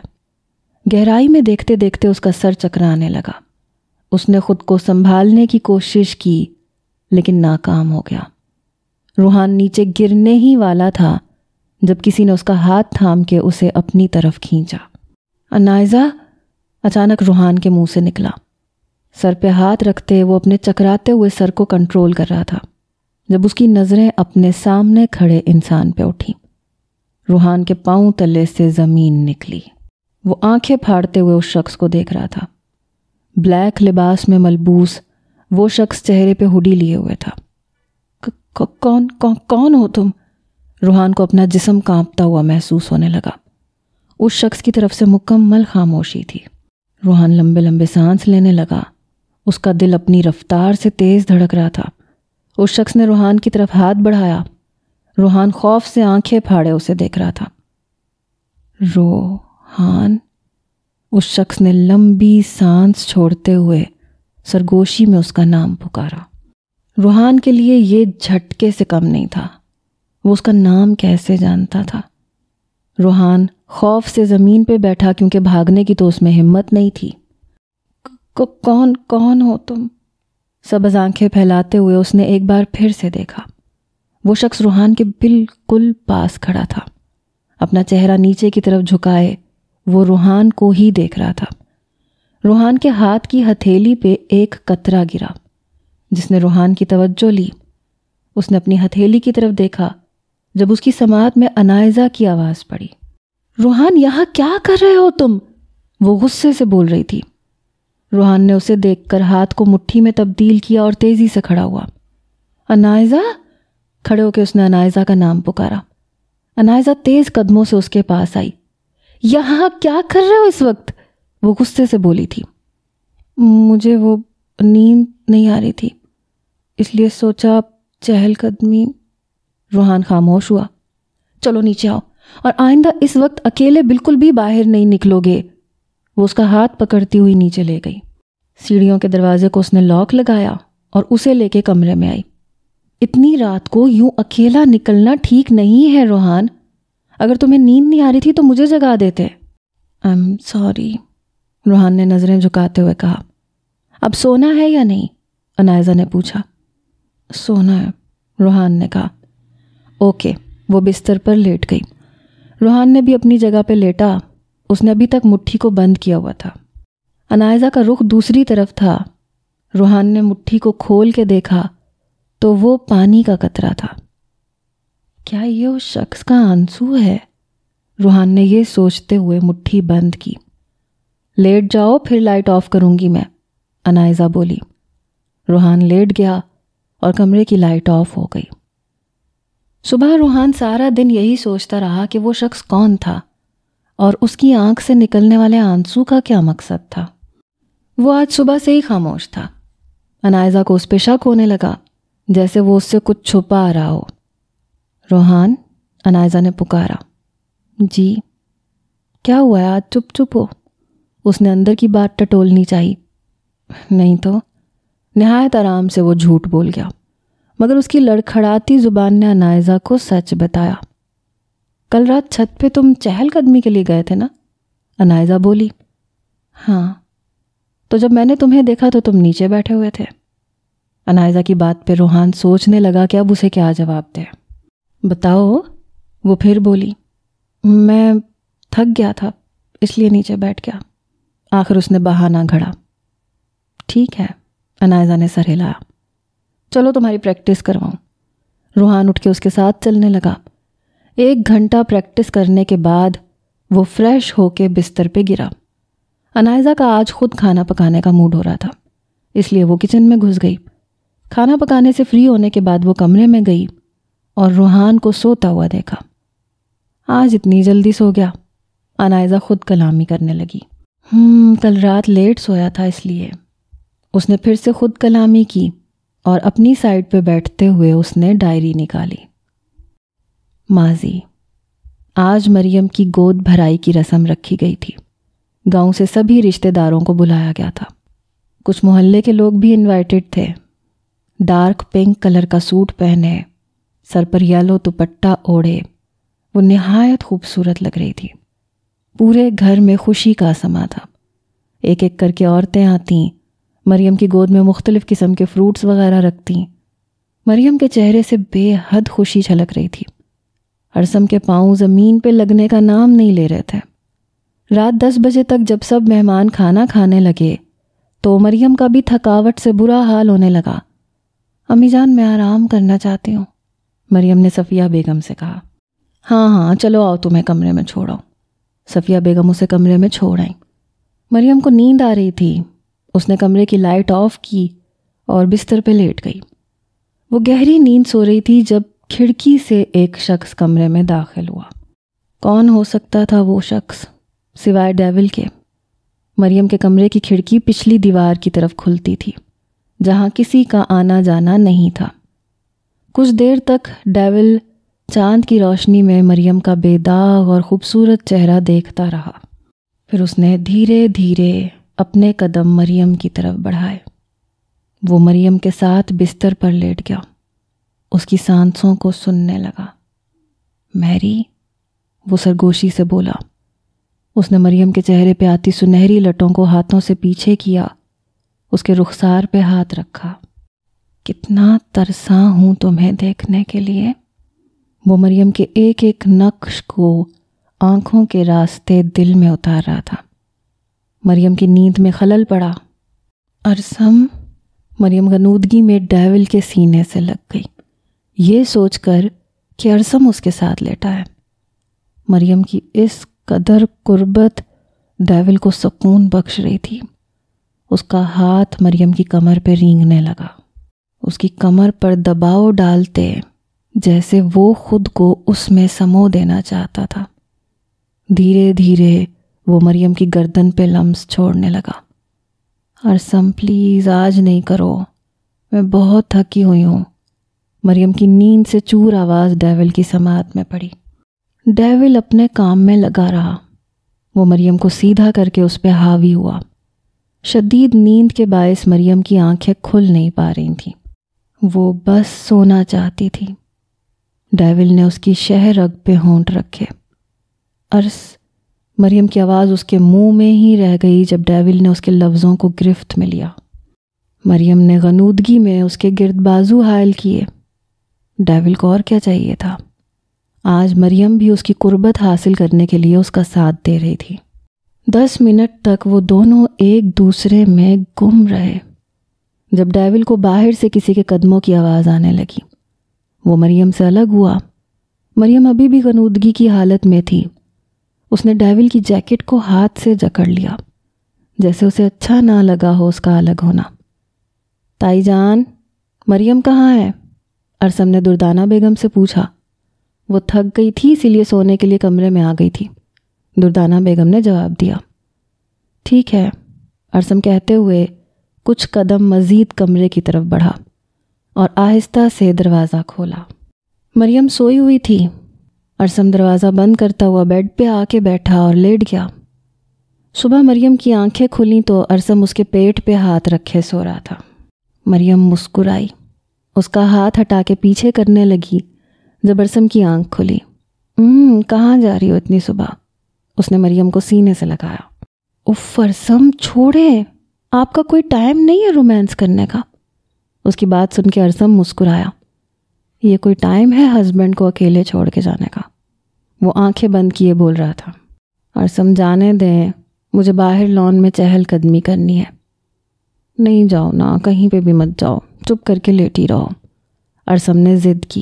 گہرائی میں دیکھتے دیکھتے اس کا سر چکرانے لگا۔ اس نے خود کو سنبھالنے کی کوشش کی لیکن ناکام ہو گیا۔ روحان نیچے گرنے ہی والا تھا جب کسی نے اس کا ہاتھ تھام کے اسے اپنی طرف کھینچا۔ انائزہ، اچانک روحان کے منہ سے نکلا۔ سر پہ ہاتھ رکھتے وہ اپنے چکراتے ہوئے سر کو کنٹرول کر رہا تھا جب اس کی نظریں اپنے سامنے کھڑے انسان پہ اٹھی۔ روحان کے پاؤں تلے سے زمین نکلی۔ وہ آنکھیں پھاڑتے ہوئے اس شخص کو دیکھ رہا تھا۔ بلیک لباس میں ملبوس وہ شخص چہرے پہ ہوڈی لیے ہوئے تھا۔ کون ہو تم؟ روحان کو اپنا جسم کانپتا ہوا محسوس ہونے لگا۔ اس شخص کی طرف سے مکمل خاموشی تھی۔ روحان لمبے لمبے سانس لینے لگا۔ اس کا دل اپنی رفتار سے تیز دھڑک رہا تھا۔ اس شخص نے روحان کی طرف ہاتھ بڑھایا۔ روحان خوف سے آنکھیں پھاڑے اسے دیکھ رہا تھا۔ روحان، اس شخص نے لمبی سانس چھوڑتے ہوئے سرگوشی میں اس کا نام پکارا۔ روحان کے لیے یہ جھٹکے سے کم نہیں تھا۔ وہ اس کا نام کیسے جانتا تھا؟ روحان خوف سے زمین پہ بیٹھا کیونکہ بھاگنے کی تو اس میں ہمت نہیں تھی۔ کون ہو تم؟ سبز آنکھیں پھیلاتے ہوئے اس نے ایک بار پھر سے دیکھا۔ وہ شخص روحان کے بالکل پاس کھڑا تھا۔ اپنا چہرہ نیچے کی طرف جھکائے وہ روحان کو ہی دیکھ رہا تھا۔ روحان کے ہاتھ کی ہتھیلی پہ ایک قطرہ گرا جس نے روحان کی توجہ لی۔ اس نے اپنی ہتھیلی کی طرف دیکھا جب اس کی سماعت میں انائزہ کی آواز پڑی۔ روحان، یہاں کیا کر رہے ہو تم؟ وہ غصے سے بول رہی تھی۔ روحان نے اسے دیکھ کر ہاتھ کو مٹھی میں تبدیل کیا اور تیزی سے کھڑا ہوا۔ انائزہ؟ کھڑے ہو کے اس نے انائزہ کا نام پکارا۔ انائزہ تیز قدموں سے اس کے پاس آئی۔ یہاں کیا کر رہے ہو اس وقت؟ وہ غصے سے بولی تھی۔ مجھے وہ نیند نہیں آ رہی تھی، اس لیے سوچا چہل قدمی۔ روحان خاموش ہوا۔ چلو نیچے آؤ اور آئندہ اس وقت اکیلے بالکل بھی باہر نہیں نکلو گے۔ وہ اس کا ہاتھ پکڑتی ہوئی نیچے لے گئی۔ سیڑھیوں کے دروازے کو اس نے لاک لگایا اور اسے لے کے کمرے میں آئی۔ اتنی رات کو یوں اکیلا نکلنا ٹھیک نہیں ہے روحان۔ اگر تمہیں نیند نہیں آ رہی تھی تو مجھے جگا دیتے۔ I'm sorry، روحان نے نظریں جھکاتے ہوئے کہا۔ اب سونا ہے یا نہیں؟ انائزہ نے پوچھا۔ سونا ہے، روحان نے کہا۔ اوکے، وہ بستر پر لیٹ گئی۔ روحان نے بھی اپنی جگہ پہ لیٹا۔ اس نے ابھی تک مٹھی کو بند کیا ہوا تھا۔ انائزہ کا رخ دوسری طرف تھا۔ روحان نے مٹھی کو کھول کے دیکھا تو وہ پانی کا قطرہ تھا۔ کیا یہ اس شخص کا آنسو ہے؟ روحان نے یہ سوچتے ہوئے مٹھی بند کی۔ لیٹ جاؤ، پھر لائٹ آف کروں گی میں، انائزہ بولی۔ روحان لیٹ گیا اور کمرے کی لائٹ آف ہو گئی۔ صبح روحان سارا دن یہی سوچتا رہا کہ وہ شخص کون تھا اور اس کی آنکھ سے نکلنے والے آنسو کا کیا مقصد تھا۔ وہ آج صبح سے ہی خاموش تھا۔ انائزہ کو اس پہ شک ہونے لگا جیسے وہ اس سے کچھ چھپا رہا ہو۔ روحان، انائزہ نے پکارا۔ جی، کیا ہوا ہے آج چپ چپ ہو؟ اس نے اندر کی بات ٹٹولنی چاہی۔ نہیں تو، نہایت آرام سے وہ جھوٹ بول گیا، مگر اس کی لڑکھڑاتی زبان نے انائزہ کو سچ بتایا۔ کل رات چھت پہ تم چہل قدمی کے لیے گئے تھے نا؟ انائزہ بولی۔ ہاں، تو جب میں نے تمہیں دیکھا تو تم نیچے بیٹھے ہوئے تھے۔ انائزہ کی بات پہ روحان سوچنے لگا کہ اب اسے کیا جواب دے۔ بتاؤ، وہ پھر بولی۔ میں تھک گیا تھا اس لیے نیچے بیٹھ گیا، آخر اس نے بہانہ گھڑا۔ ٹھیک ہے، انائزہ نے سر ہلایا، چلو تمہاری پریکٹس کرواؤں۔ روحان اٹھ کے اس کے ساتھ چلنے لگا۔ 1 گھنٹہ پریکٹس کرنے کے بعد وہ فریش ہو کے بستر پہ گرا۔ انائزہ کا آج خود کھانا پکانے کا موڈ ہو رہا تھا، اس لیے وہ کچن میں گھس گئی۔ کھانا پکانے سے فری ہونے کے بعد وہ کمرے میں گئی اور روحان کو سوتا ہوا دیکھا۔ آج اتنی جلدی سو گیا؟ انائزہ خود کلامی کرنے لگی۔ کل رات لیٹ سویا تھا اس لیے۔ اس نے پھر سے خود کلامی کی اور اپنی سائڈ پہ بیٹھتے ہوئے اس نے ڈائری نکالی۔ ماضی، آج مریم کی گود بھرائی کی رسم رکھی گئی تھی۔ گاؤں سے سبھی رشتہ داروں کو بلایا گیا تھا۔ کچھ محلے کے لوگ بھی انوائٹڈ تھے۔ ڈارک پنک کلر کا سوٹ پہنے، سر پر یلو دوپٹہ اوڑھے وہ نہایت خوبصورت لگ رہی تھی۔ پورے گھر میں خوشی کا سما تھا۔ ایک ایک کر کے عورتیں آتیں، مریم کی گود میں مختلف قسم کے فروٹس وغیرہ رکھتیں۔ مریم کے چہرے سے بے حد خوشی چھلک رہی تھی۔ ارسم کے پاؤں زمین پہ لگنے کا نام نہیں لے رہے تھے۔ رات 10 بجے تک جب سب مہمان کھانا کھانے لگے تو مریم کا بھی تھکاوٹ سے برا حال ہونے لگا۔ امی جان، میں آرام کرنا چاہتی ہوں، مریم نے صفیہ بیگم سے کہا۔ ہاں چلو آؤ، تمہیں کمرے میں چھوڑاؤں۔ صفیہ بیگم اسے کمرے میں چھوڑ آئیں۔ مریم کو نیند آ رہی تھی۔ اس نے کمرے کی لائٹ آف کی اور بستر پہ لیٹ گئی۔ وہ گہری نیند سو رہی تھی جب کھڑکی سے ایک شخص کمرے میں داخل ہوا۔ کون ہو سکتا تھا وہ شخص سوائے ڈیول کے؟ مریم کے کمرے کی کھڑکی پچھلی دیوار کی طرف کھلتی تھی، جہاں کسی کا آنا جانا نہیں تھا۔ کچھ دیر تک ڈیول چاند کی روشنی میں مریم کا بے داغ اور خوبصورت چہرہ دیکھتا رہا۔ پھر اس نے دھیرے دھیرے اپنے قدم مریم کی طرف بڑھائے۔ وہ مریم کے ساتھ بستر پر لیٹ گیا، اس کی سانسوں کو سننے لگا۔ میری، وہ سرگوشی سے بولا۔ اس نے مریم کے چہرے پہ آتی سنہری لٹوں کو ہاتھوں سے پیچھے کیا، اس کے رخسار پہ ہاتھ رکھا۔ کتنا ترساں ہوں تمہیں دیکھنے کے لیے۔ وہ مریم کے ایک ایک نقش کو آنکھوں کے راستے دل میں اتار رہا تھا۔ مریم کی نیند میں خلل پڑا۔ ارسم، مریم غنودگی میں ڈیول کے سینے سے لگ گئی، یہ سوچ کر کہ ارسم اس کے ساتھ لیٹا ہے۔ مریم کی اس قدر قربت ڈیول کو سکون بخش رہی تھی۔ اس کا ہاتھ مریم کی کمر پہ رینگنے لگا، اس کی کمر پر دباؤ ڈالتے جیسے وہ خود کو اس میں سمو دینا چاہتا تھا۔ دھیرے دھیرے وہ مریم کی گردن پہ لمس چھوڑنے لگا۔ ارسم پلیز آج نہیں کرو، میں بہت تھکی ہوئی ہوں۔ مریم کی نیند سے چور آواز ڈیول کی سماعت میں پڑی۔ ڈیول اپنے کام میں لگا رہا۔ وہ مریم کو سیدھا کر کے اس پہ حاوی ہوا۔ شدید نیند کے باعث مریم کی آنکھیں کھل نہیں پا رہی تھیں، وہ بس سونا چاہتی تھی۔ ڈیول نے اس کی شہ رگ پہ ہونٹ رکھے۔ ارس، مریم کی آواز اس کے منہ میں ہی رہ گئی جب ڈیول نے اس کے لفظوں کو گرفت میں لیا۔ مریم نے غنودگی میں اس کے گرد بازو حائل کیے۔ ڈیول کو اور کیا چاہیے تھا؟ آج مریم بھی اس کی قربت حاصل کرنے کے لیے اس کا ساتھ دے رہی تھی۔ 10 منٹ تک وہ دونوں ایک دوسرے میں گم رہے۔ جب ڈیول کو باہر سے کسی کے قدموں کی آواز آنے لگی، وہ مریم سے الگ ہوا۔ مریم ابھی بھی غنودگی کی حالت میں تھی۔ اس نے ڈیول کی جیکٹ کو ہاتھ سے جکڑ لیا، جیسے اسے اچھا نہ لگا ہو اس کا الگ ہونا۔ تائی جان، مریم کہاں ہے؟ ارسم نے دردانہ بیگم سے پوچھا۔ وہ تھک گئی تھی اسی لیے سونے کے لیے کمرے میں آ گئی تھی، دردانہ بیگم نے جواب دیا۔ ٹھیک ہے، ارسم کہتے ہوئے کچھ قدم مزید کمرے کی طرف بڑھا اور آہستہ سے دروازہ کھولا۔ مریم سوئی ہوئی تھی۔ ارسم دروازہ بند کرتا ہوا بیڈ پہ آ کے بیٹھا اور لیٹ گیا۔ صبح مریم کی آنکھیں کھلیں تو ارسم اس کے پیٹ پہ ہاتھ رکھے سو رہا تھا۔ مریم مسکرائی، اس کا ہاتھ ہٹا کے پیچھے کرنے لگی جب ارسم کی آنکھ کھلی۔ کہاں جا رہی ہو اتنی صبح؟ اس نے مریم کو سینے سے لگایا۔ اف ارسم، چھوڑے، آپ کا کوئی ٹائم نہیں ہے رومانس کرنے کا۔ اس کی بات سن کے ارسم مسکرایا۔ یہ کوئی ٹائم ہے ہسبینڈ کو اکیلے چھوڑ کے جانے کا؟ وہ آنکھیں بند کیے بول رہا تھا۔ ارسم جانے دیں، مجھے باہر لان میں چہل قدمی کرنی ہے۔ نہیں جاؤ نا، کہیں پہ بھی مت جاؤ، چپ کر کے لیٹی رہو، ارسم نے ضد کی۔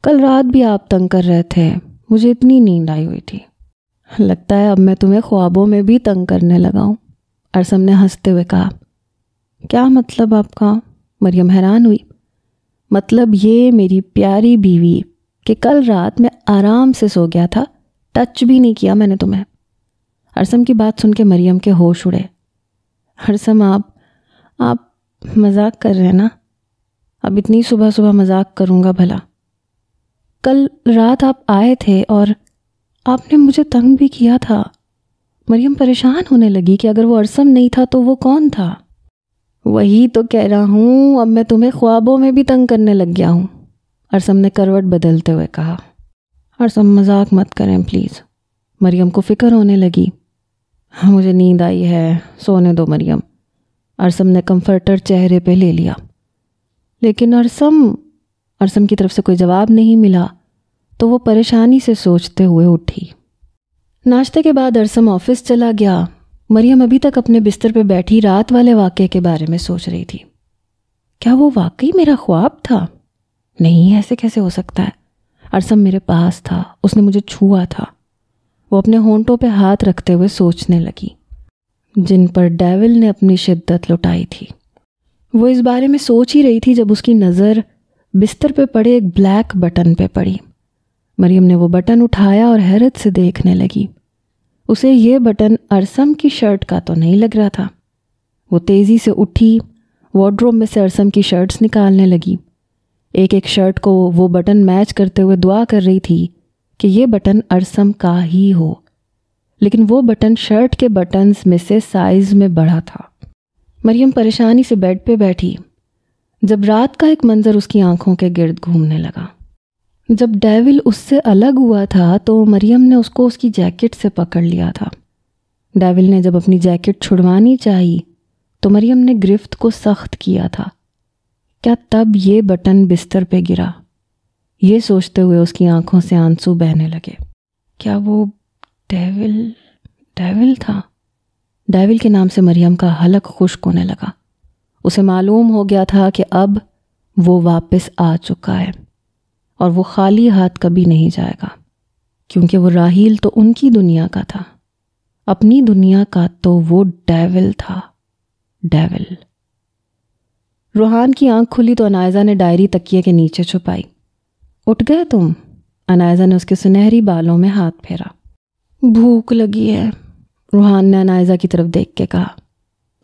کل رات بھی آپ تنگ کر رہے تھے، مجھے اتنی نیند آئی ہوئی تھی۔ لگتا ہے اب میں تمہیں خوابوں میں بھی تنگ کرنے لگا ہوں، ارسم نے ہنستے ہوئے کہا۔ کیا مطلب آپ کا؟ مریم حیران ہوئی۔ مطلب یہ میری پیاری بیوی کہ کل رات میں آرام سے سو گیا تھا، ٹچ بھی نہیں کیا میں نے تمہیں۔ ارسم کی بات سن کے مریم کے ہوش اڑے۔ ارسم آپ مذاق کر رہے ہیں نا؟ اب اتنی صبح صبح مذاق کروں گا بھلا؟ کل رات آپ آئے تھے اور آپ نے مجھے تنگ بھی کیا تھا۔ مریم پریشان ہونے لگی کہ اگر وہ ارسم نہیں تھا تو وہ کون تھا؟ وہی تو کہہ رہا ہوں، اب میں تمہیں خوابوں میں بھی تنگ کرنے لگ گیا ہوں، ارسم نے کروٹ بدلتے ہوئے کہا۔ ارسم مذاق مت کریں پلیز۔ مریم کو فکر ہونے لگی۔ مجھے نیند آئی ہے، سونے دو مریم، ارسم نے کمفرٹر چہرے پہ لے لیا۔ لیکن ارسم کی طرف سے کوئی جواب نہیں ملا تو وہ پریشانی سے سوچتے ہوئے اٹھی۔ ناشتے کے بعد ارسم آفس چلا گیا۔ مریم ابھی تک اپنے بستر پہ بیٹھی رات والے واقعے کے بارے میں سوچ رہی تھی۔ کیا وہ واقعی میرا خواب تھا؟ نہیں، ایسے کیسے ہو سکتا ہے؟ ارسم میرے پاس تھا، اس نے مجھے چھوا تھا۔ وہ اپنے ہونٹوں پہ ہاتھ رکھتے ہوئے سوچنے لگی، جن پر ڈیول نے اپنی شدت لٹائی تھی۔ وہ اس بارے میں سوچ ہی رہی تھی جب اس کی نظر بستر پہ پڑے ایک بلیک بٹن پہ پڑی۔ مریم نے وہ بٹن اٹھایا اور حیرت سے دیکھنے لگی۔ اسے یہ بٹن ارسم کی شرٹ کا تو نہیں لگ رہا تھا۔ وہ تیزی سے اٹھی، وارڈروب میں سے ارسم کی شرٹس نکالنے لگی۔ ایک ایک شرٹ کو وہ بٹن میچ کرتے ہوئے دعا کر رہی تھی کہ یہ بٹن ارسم کا ہی ہو، لیکن وہ بٹن شرٹ کے بٹنز میں سے سائز میں بڑا تھا۔ مریم پریشانی سے بیڈ پہ بیٹھی جب رات کا ایک منظر اس کی آنکھوں کے گرد گھومنے لگا۔ جب ڈیول اس سے الگ ہوا تھا تو مریم نے اس کو اس کی جیکٹ سے پکڑ لیا تھا۔ ڈیول نے جب اپنی جیکٹ چھڑوانی چاہی تو مریم نے گرفت کو سخت کیا تھا۔ کیا تب یہ بٹن بستر پہ گرا؟ یہ سوچتے ہوئے اس کی آنکھوں سے آنسو بہنے لگے۔ کیا وہ ڈیول تھا؟ ڈیول کے نام سے مریم کا حلق خشک ہونے لگا۔ اسے معلوم ہو گیا تھا کہ اب وہ واپس آ چکا ہے اور وہ خالی ہاتھ کبھی نہیں جائے گا، کیونکہ وہ راحیل تو ان کی دنیا کا تھا، اپنی دنیا کا تو وہ ڈیول تھا۔ ڈیول۔ روحان کی آنکھ کھلی تو انائزہ نے ڈائری تکیے کے نیچے چھپائی۔ اٹھ گئے تم؟ انائزہ نے اس کے سنہری بالوں میں ہاتھ پھیرا۔ بھوک لگی ہے، روحان نے انائزہ کی طرف دیکھ کے کہا۔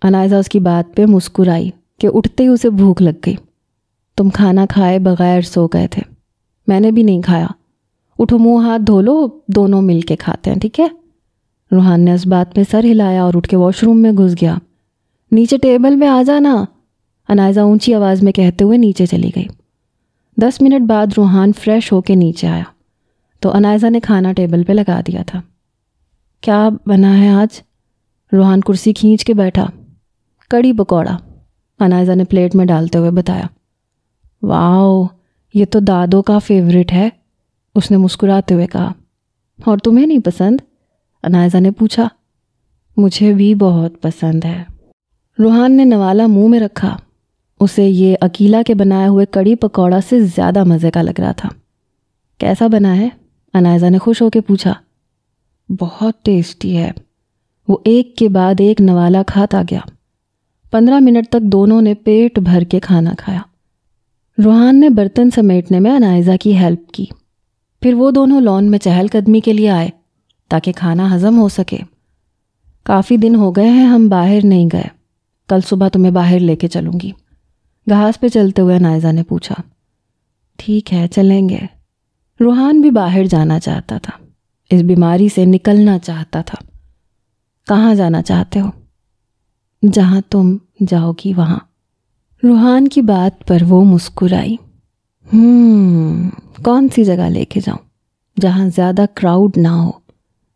انائزہ اس کی بات پہ مسکرائی کہ اٹھتے ہی اسے بھوک لگ گئی۔ تم کھانا کھائے بغیر سو گئے تھے، میں نے بھی نہیں کھایا۔ اٹھو، منہ ہاتھ دھو لو، دونوں مل کے کھاتے ہیں، ٹھیک ہے؟ روحان نے اس بات پہ سر ہلایا اور اٹھ کے واش روم میں گھس گیا۔ نیچے ٹیبل میں آ جانا، انائزہ اونچی آواز میں کہتے ہوئے نیچے چلی گئی۔ 10 منٹ بعد روحان فریش ہو کے نیچے آیا تو انائزہ نے کھانا ٹیبل پہ لگا دیا تھا۔ کیا بنا ہے آج؟ روحان کرسی کھینچ کے بیٹھا۔ کڑی پکوڑا، انائزہ نے پلیٹ میں ڈالتے ہوئے بتایا۔ واو، یہ تو دادو کا فیورٹ ہے، اس نے مسکراتے ہوئے کہا۔ اور تمہیں نہیں پسند؟ انائزہ نے پوچھا۔ مجھے بھی بہت پسند ہے۔ روحان نے نوالا منہ میں رکھا۔ اسے یہ عقیلہ کے بنائے ہوئے کڑی پکوڑا سے زیادہ مزے کا لگ رہا تھا۔ کیسا بنا ہے؟ انائزہ نے خوش ہو کے پوچھا۔ بہت ٹیسٹی ہے۔ وہ ایک کے بعد ایک نوالا کھاتا گیا۔ 15 منٹ تک دونوں نے پیٹ بھر کے کھانا کھایا۔ روحان نے برتن سمیٹنے میں انائزہ کی ہیلپ کی۔ پھر وہ دونوں لان میں چہل قدمی کے لیے آئے تاکہ کھانا ہضم ہو سکے۔ کافی دن ہو گئے ہیں ہم باہر نہیں گئے، کل صبح تمہیں باہر لے کے چلوں گی، گھاس پہ چلتے ہوئے انائزہ نے پوچھا۔ ٹھیک ہے، چلیں گے۔ روحان بھی باہر جانا چاہتا تھا، اس بیماری سے نکلنا چاہتا تھا۔ کہاں جانا چاہتے ہو؟ جہاں تم جاؤ گی وہاں۔ روحان کی بات پر وہ مسکرائی۔ کون سی جگہ لے کے جاؤں جہاں زیادہ کراؤڈ نہ ہو؟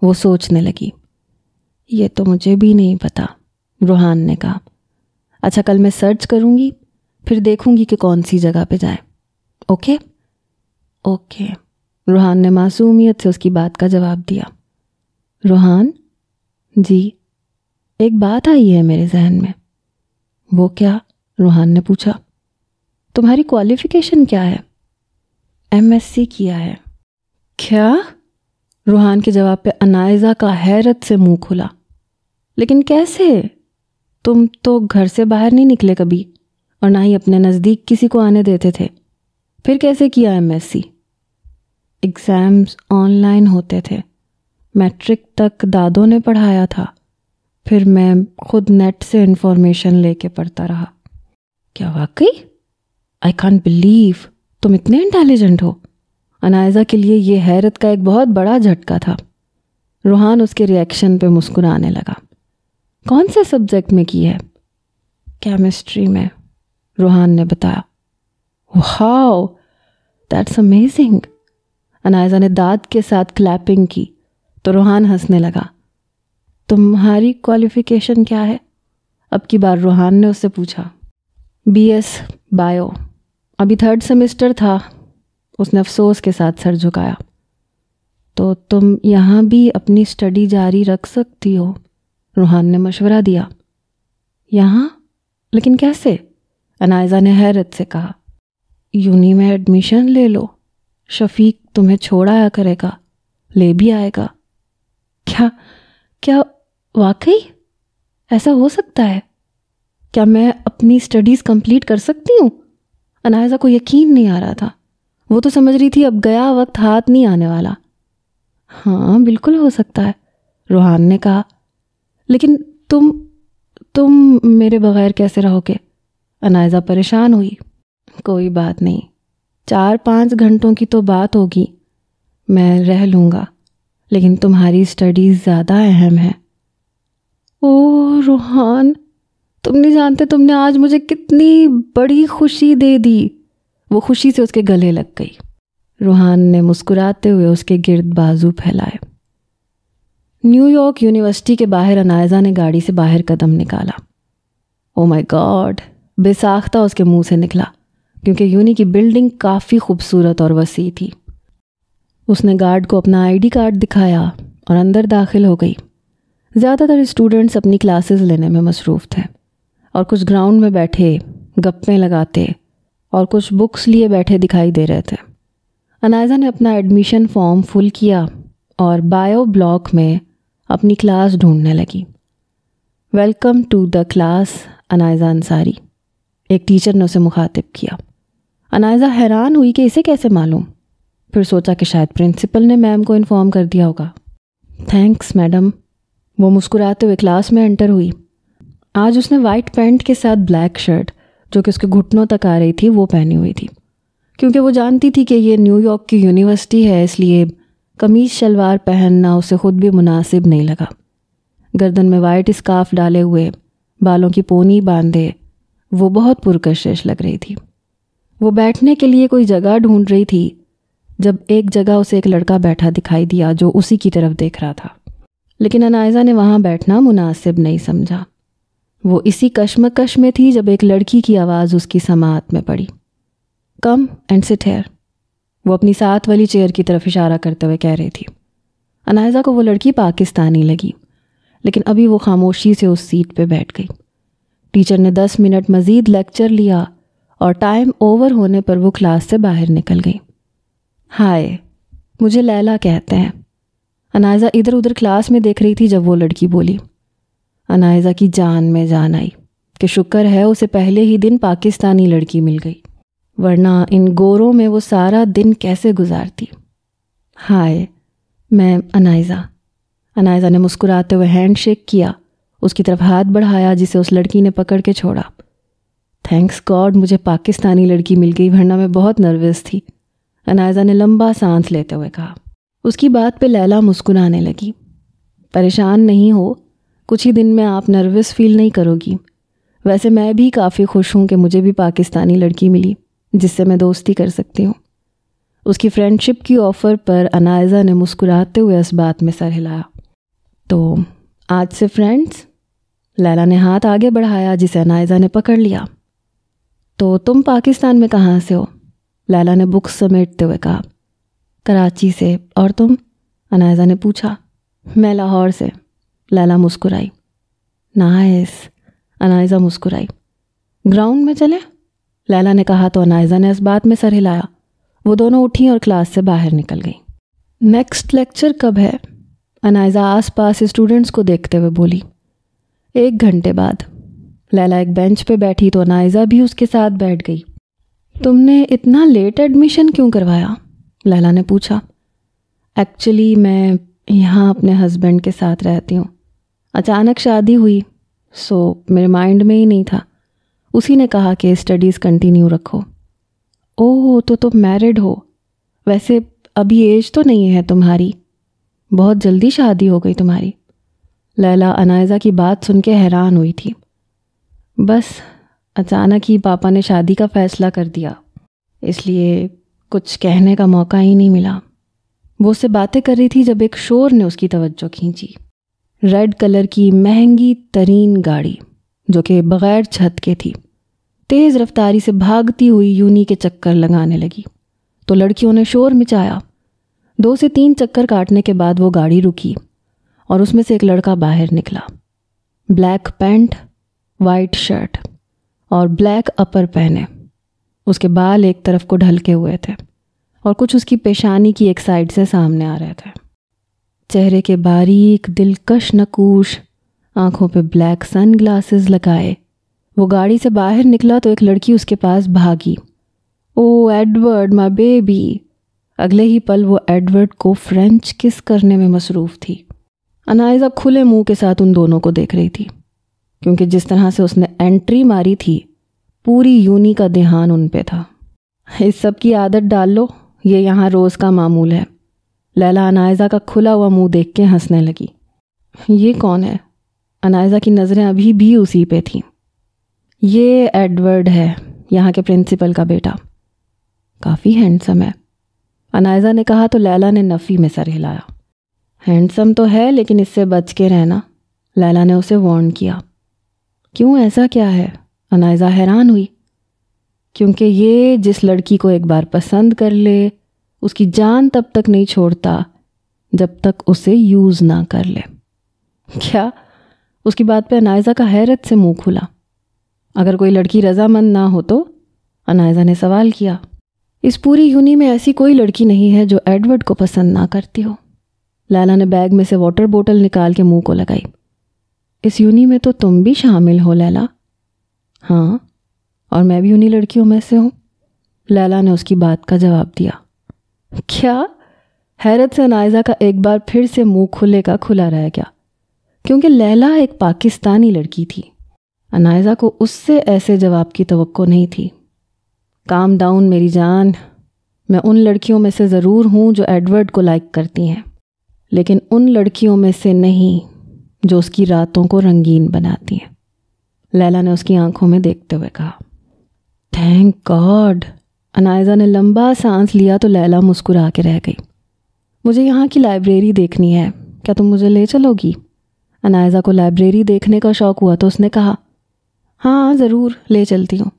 وہ سوچنے لگی۔ یہ تو مجھے بھی نہیں پتا، روحان نے کہا۔ اچھا، کل میں سرچ کروں گی، پھر دیکھوں گی کہ کون سی جگہ پہ جائیں۔ اوکے؟ اوکے، روحان نے معصومیت سے اس کی بات کا جواب دیا۔ روحان؟ جی؟ ایک بات آئی ہے میرے ذہن میں۔ وہ کیا؟ روحان نے پوچھا۔ تمہاری کوالیفیکیشن کیا ہے؟ MSc کیا ہے۔ کیا؟ روحان کے جواب پہ عنائزہ کا حیرت سے منہ کھلا۔ لیکن کیسے؟ تم تو گھر سے باہر نہیں نکلے کبھی، اور نہ ہی اپنے نزدیک کسی کو آنے دیتے تھے، پھر کیسے کیا MSc؟ ایگزامز آن لائن ہوتے تھے، میٹرک تک دادوں نے پڑھایا تھا، پھر میں خود نیٹ سے انفارمیشن لے کے پڑھتا رہا۔ کیا واقعی؟ آئی کانٹ بلیو تم اتنے انٹیلیجنٹ ہو۔ عنائزہ کے لیے یہ حیرت کا ایک بہت بڑا جھٹکا تھا۔ روحان اس کے ریئیکشن پہ مسکرانے لگا۔ کون سے سبجیکٹ میں کی ہے؟ کیمسٹری میں، روحان نے بتایا۔ واو، دیٹس امیزنگ۔ عنائزہ نے داد کے ساتھ کلیپنگ کی تو روحان ہنسنے لگا۔ تمہاری کوالیفیکیشن کیا ہے؟ اب کی بار روحان نے اس سے پوچھا۔ BS بایو، ابھی 3rd سیمسٹر تھا۔ اس نے افسوس کے ساتھ سر جھکایا۔ تو تم یہاں بھی اپنی اسٹڈی جاری رکھ سکتی ہو، روحان نے مشورہ دیا۔ یہاں؟ لیکن کیسے؟ عنائزہ نے حیرت سے کہا۔ یونی میں ایڈمیشن لے لو، شفیق تمہیں چھوڑ آیا کرے گا، لے بھی آئے گا۔ کیا واقعی ایسا ہو سکتا ہے؟ کیا میں اپنی اسٹڈیز کمپلیٹ کر سکتی ہوں؟ عنائزہ کو یقین نہیں آ رہا تھا۔ وہ تو سمجھ رہی تھی اب گیا وقت ہاتھ نہیں آنے والا۔ ہاں بالکل ہو سکتا ہے، روحان نے کہا۔ لیکن تم میرے بغیر کیسے رہو گے؟ عنائزہ پریشان ہوئی۔ کوئی بات نہیں، 4-5 گھنٹوں کی تو بات ہوگی، میں رہ لوں گا، لیکن تمہاری اسٹڈیز زیادہ اہم ہیں۔ اوہ روحان، تم نہیں جانتے تم نے آج مجھے کتنی بڑی خوشی دے دی۔ وہ خوشی سے اس کے گلے لگ گئی۔ روحان نے مسکراتے ہوئے اس کے گرد بازو پھیلائے۔ نیو یارک یونیورسٹی کے باہر عنائزہ نے گاڑی سے باہر قدم نکالا۔ او مائی گاڈ، بے ساختہ اس کے منہ سے نکلا، کیونکہ یونی کی بلڈنگ کافی خوبصورت اور وسیع تھی۔ اس نے گارڈ کو اپنا ID کارڈ دکھایا اور اندر داخل ہو گئی۔ زیادہ تر اسٹوڈنٹس اپنی کلاسز لینے میں مصروف تھے، اور کچھ گراؤنڈ میں بیٹھے گپیں لگاتے اور کچھ بکس لیے بیٹھے دکھائی دے رہے تھے۔ عنائزہ نے اپنا ایڈمیشن فارم فل کیا اور بایو بلاک میں اپنی کلاس ڈھونڈنے لگی۔ Welcome to the class Anaiza Ansari, ایک ٹیچر نے اسے مخاطب کیا۔ عنائزہ حیران ہوئی کہ اسے کیسے معلوم، پھر سوچا کہ شاید پرنسپل نے میم کو انفارم کر دیا ہوگا۔ تھینکس میڈم، وہ مسکراتے ہوئے کلاس میں انٹر ہوئی۔ آج اس نے وائٹ پینٹ کے ساتھ بلیک شرٹ، جو کہ اس کے گھٹنوں تک آ رہی تھی، وہ پہنی ہوئی تھی، کیونکہ وہ جانتی تھی کہ یہ نیو یارک کی یونیورسٹی ہے، اس لیے قمیض شلوار پہننا اسے خود بھی مناسب نہیں لگا۔ گردن میں وائٹ اسکارف ڈالے ہوئے، بالوں کی پونی باندھے، وہ بہت پرکشش لگ رہی تھی۔ وہ بیٹھنے کے لیے کوئی جگہ ڈھونڈ رہی تھی جب ایک جگہ اسے ایک لڑکا بیٹھا دکھائی دیا جو اسی کی طرف دیکھ رہا تھا، لیکن عنائزہ نے وہاں بیٹھنا مناسب نہیں سمجھا۔ وہ اسی کشمکش میں تھی جب ایک لڑکی کی آواز اس کی سماعت میں پڑی۔ کم اینڈ سٹ ہیئر، وہ اپنی ساتھ والی چیئر کی طرف اشارہ کرتے ہوئے کہہ رہی تھی۔ عنائزہ کو وہ لڑکی پاکستانی لگی، لیکن ابھی وہ خاموشی سے اس سیٹ پہ بیٹھ گئی۔ ٹیچر نے 10 منٹ مزید لیکچر لیا اور ٹائم اوور ہونے پر وہ کلاس سے باہر نکل گئی۔ ہائے، مجھے لیلا کہتے ہیں۔ عنائزہ ادھر ادھر کلاس میں دیکھ رہی تھی جب وہ لڑکی بولی۔ عنائزہ کی جان میں جان آئی کہ شکر ہے اسے پہلے ہی دن پاکستانی لڑکی مل گئی، ورنہ ان گوروں میں وہ سارا دن کیسے گزارتی۔ ہائے، میں عنائزہ نے مسکراتے ہوئے ہینڈ شیک کیا، اس کی طرف ہاتھ بڑھایا جسے اس لڑکی نے پکڑ کے چھوڑا۔ تھینکس گاڈ مجھے پاکستانی لڑکی مل گئی، ورنہ میں بہت نروس تھی، عنائزہ نے لمبا سانس لیتے ہوئے کہا۔ اس کی بات پہ لیلا مسکرانے لگی۔ پریشان نہیں ہو، کچھ ہی دن میں آپ نروس فیل نہیں کرو گی۔ ویسے میں بھی کافی خوش ہوں کہ مجھے بھی پاکستانی لڑکی ملی جس سے میں دوستی کر سکتی ہوں۔ اس کی فرینڈ شپ کی آفر پر عنائزہ نے مسکراتے ہوئے اس بات میں سر ہلایا۔ تو آج سے فرینڈز؟ لیلا نے ہاتھ آگے بڑھایا جسے عنائزہ نے پکڑ لیا۔ تو تم پاکستان میں کہاں سے ہو؟ لیلا نے بکس سمیٹتے ہوئے کہا۔ کراچی سے، اور تم؟ عنائزہ نے پوچھا۔ میں لاہور سے، لیلا مسکرائی۔ نائس. انائزہ مسکرائی. گراؤنڈ میں چلیں؟ لیلا نے کہا تو انائزہ نے اس بات میں سر ہلایا. وہ دونوں اٹھیں اور کلاس سے باہر نکل گئیں. نیکسٹ لیکچر کب ہے؟ انائزہ آس پاس اسٹوڈنٹس کو دیکھتے ہوئے بولی. 1 گھنٹے بعد. لیلا ایک بینچ پہ بیٹھی تو انائزہ بھی اس کے ساتھ بیٹھ گئی. تم نے اتنا لیٹ ایڈمیشن کیوں کروایا؟ لیلا نے پوچھا. ایکچولی میں یہاں اپنے ہسبینڈ کے ساتھ رہتی ہوں. اچانک شادی ہوئی سو میرے مائنڈ میں ہی نہیں تھا. اسی نے کہا کہ اسٹڈیز کنٹینیو رکھو. اوہ تو تم میرڈ ہو. ویسے ابھی ایج تو نہیں ہے تمہاری. بہت جلدی شادی ہو گئی تمہاری. لیلا انائزہ کی بات سن کے حیران ہوئی تھی. بس اچانک ہی پاپا نے شادی کا فیصلہ کر دیا, اس لیے کچھ کہنے کا موقع ہی نہیں ملا. وہ اس سے باتیں کر رہی تھی جب ایک شور نے اس کی توجہ کھینچی. ریڈ کلر کی مہنگی ترین گاڑی جو کہ بغیر چھت کے تھی تیز رفتاری سے بھاگتی ہوئی یونی کے چکر لگانے لگی تو لڑکیوں نے شور مچایا. 2 سے 3 چکر کاٹنے کے بعد وہ گاڑی رکی اور اس میں سے ایک لڑکا باہر نکلا. بلیک پینٹ, وائٹ شرٹ اور بلیک اپر پہنے. اس کے بال ایک طرف کو ڈھلکے ہوئے تھے اور کچھ اس کی پیشانی کی ایک سائڈ سے سامنے آ رہے تھے. چہرے کے باریک دلکش نقوش, آنکھوں پہ بلیک سن گلاسز لگائے وہ گاڑی سے باہر نکلا تو ایک لڑکی اس کے پاس بھاگی. او ایڈورڈ مائی بیبی. اگلے ہی پل وہ ایڈورڈ کو فرینچ کس کرنے میں مصروف تھی. انائزہ کھلے منہ کے ساتھ ان دونوں کو دیکھ رہی تھی کیونکہ جس طرح سے اس نے انٹری ماری تھی پوری یونی کا دھیان ان پہ تھا. اس سب کی عادت ڈال لو, یہ یہاں روز کا معمول ہے. لیلا انائزہ کا کھلا ہوا منہ دیکھ کے ہنسنے لگی. یہ کون ہے؟ انائزہ کی نظریں ابھی بھی اسی پہ تھیں. یہ ایڈورڈ ہے, یہاں کے پرنسپل کا بیٹا. کافی ہینڈسم ہے, انائزہ نے کہا تو لیلا نے نفی میں سر ہلایا. ہینڈسم تو ہے لیکن اس سے بچ کے رہنا, لیلا نے اسے وارن کیا. کیوں, ایسا کیا ہے؟ انائزہ حیران ہوئی. کیونکہ یہ جس لڑکی کو ایک بار پسند کر لے اس کی جان تب تک نہیں چھوڑتا جب تک اسے یوز نہ کر لے. کیا؟ اس کی بات پہ انائزہ کا حیرت سے منہ کھلا. اگر کوئی لڑکی رضامند نہ ہو تو؟ انائزہ نے سوال کیا. اس پوری یونی میں ایسی کوئی لڑکی نہیں ہے جو ایڈورڈ کو پسند نہ کرتی ہو. لیلا نے بیگ میں سے واٹر بوٹل نکال کے منہ کو لگائی. اس یونی میں تو تم بھی شامل ہو لیلا. ہاں, اور میں بھی انہی لڑکیوں میں سے ہوں. لیلا نے اس کی بات کا جواب دیا. کیا؟ حیرت سے انائزہ کا ایک بار پھر سے منہ کھلے کا کھلا رہ گیا کیونکہ لیلا ایک پاکستانی لڑکی تھی. انائزہ کو اس سے ایسے جواب کی توقع نہیں تھی. کام ڈاؤن میری جان, میں ان لڑکیوں میں سے ضرور ہوں جو ایڈورڈ کو لائک کرتی ہیں لیکن ان لڑکیوں میں سے نہیں جو اس کی راتوں کو رنگین بناتی ہیں. لیلا نے اس کی آنکھوں میں دیکھتے ہوئے کہا. Thank God. انائزہ نے لمبا سانس لیا تو لیلا مسکرا کے رہ گئی. مجھے یہاں کی لائبریری دیکھنی ہے, کیا تم مجھے لے چلو گی؟ انائزہ کو لائبریری دیکھنے کا شوق ہوا تو اس نے کہا ہاں ضرور, لے چلتی ہوں.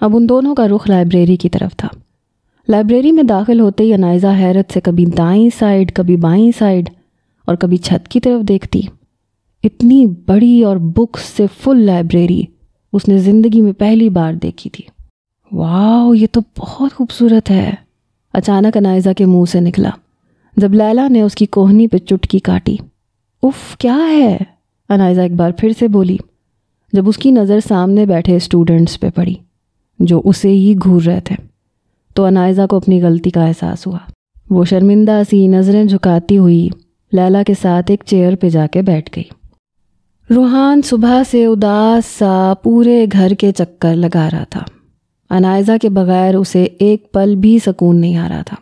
اب ان دونوں کا رخ لائبریری کی طرف تھا. لائبریری میں داخل ہوتے ہی انائزہ حیرت سے کبھی دائیں سائڈ کبھی بائیں سائڈ اور کبھی چھت کی طرف دیکھتی. اتنی بڑی اور بکس سے فل لائبریری اس نے زندگی میں پہلی بار دیکھی تھی. واو, یہ تو بہت خوبصورت ہے, اچانک انائزہ کے منہ سے نکلا جب لیلا نے اس کی کوہنی پہ چٹکی کاٹی. اف, کیا ہے؟ انائزہ ایک بار پھر سے بولی جب اس کی نظر سامنے بیٹھے اسٹوڈنٹس پہ پڑی جو اسے ہی گھور رہے تھے تو انائزہ کو اپنی غلطی کا احساس ہوا. وہ شرمندہ سی نظریں جھکاتی ہوئی لیلا کے ساتھ ایک چیئر پہ جا کے بیٹھ گئی. روحان صبح سے اداس سا پورے گھر کے چکر لگا رہا تھا. انائزہ کے بغیر اسے ایک پل بھی سکون نہیں آ رہا تھا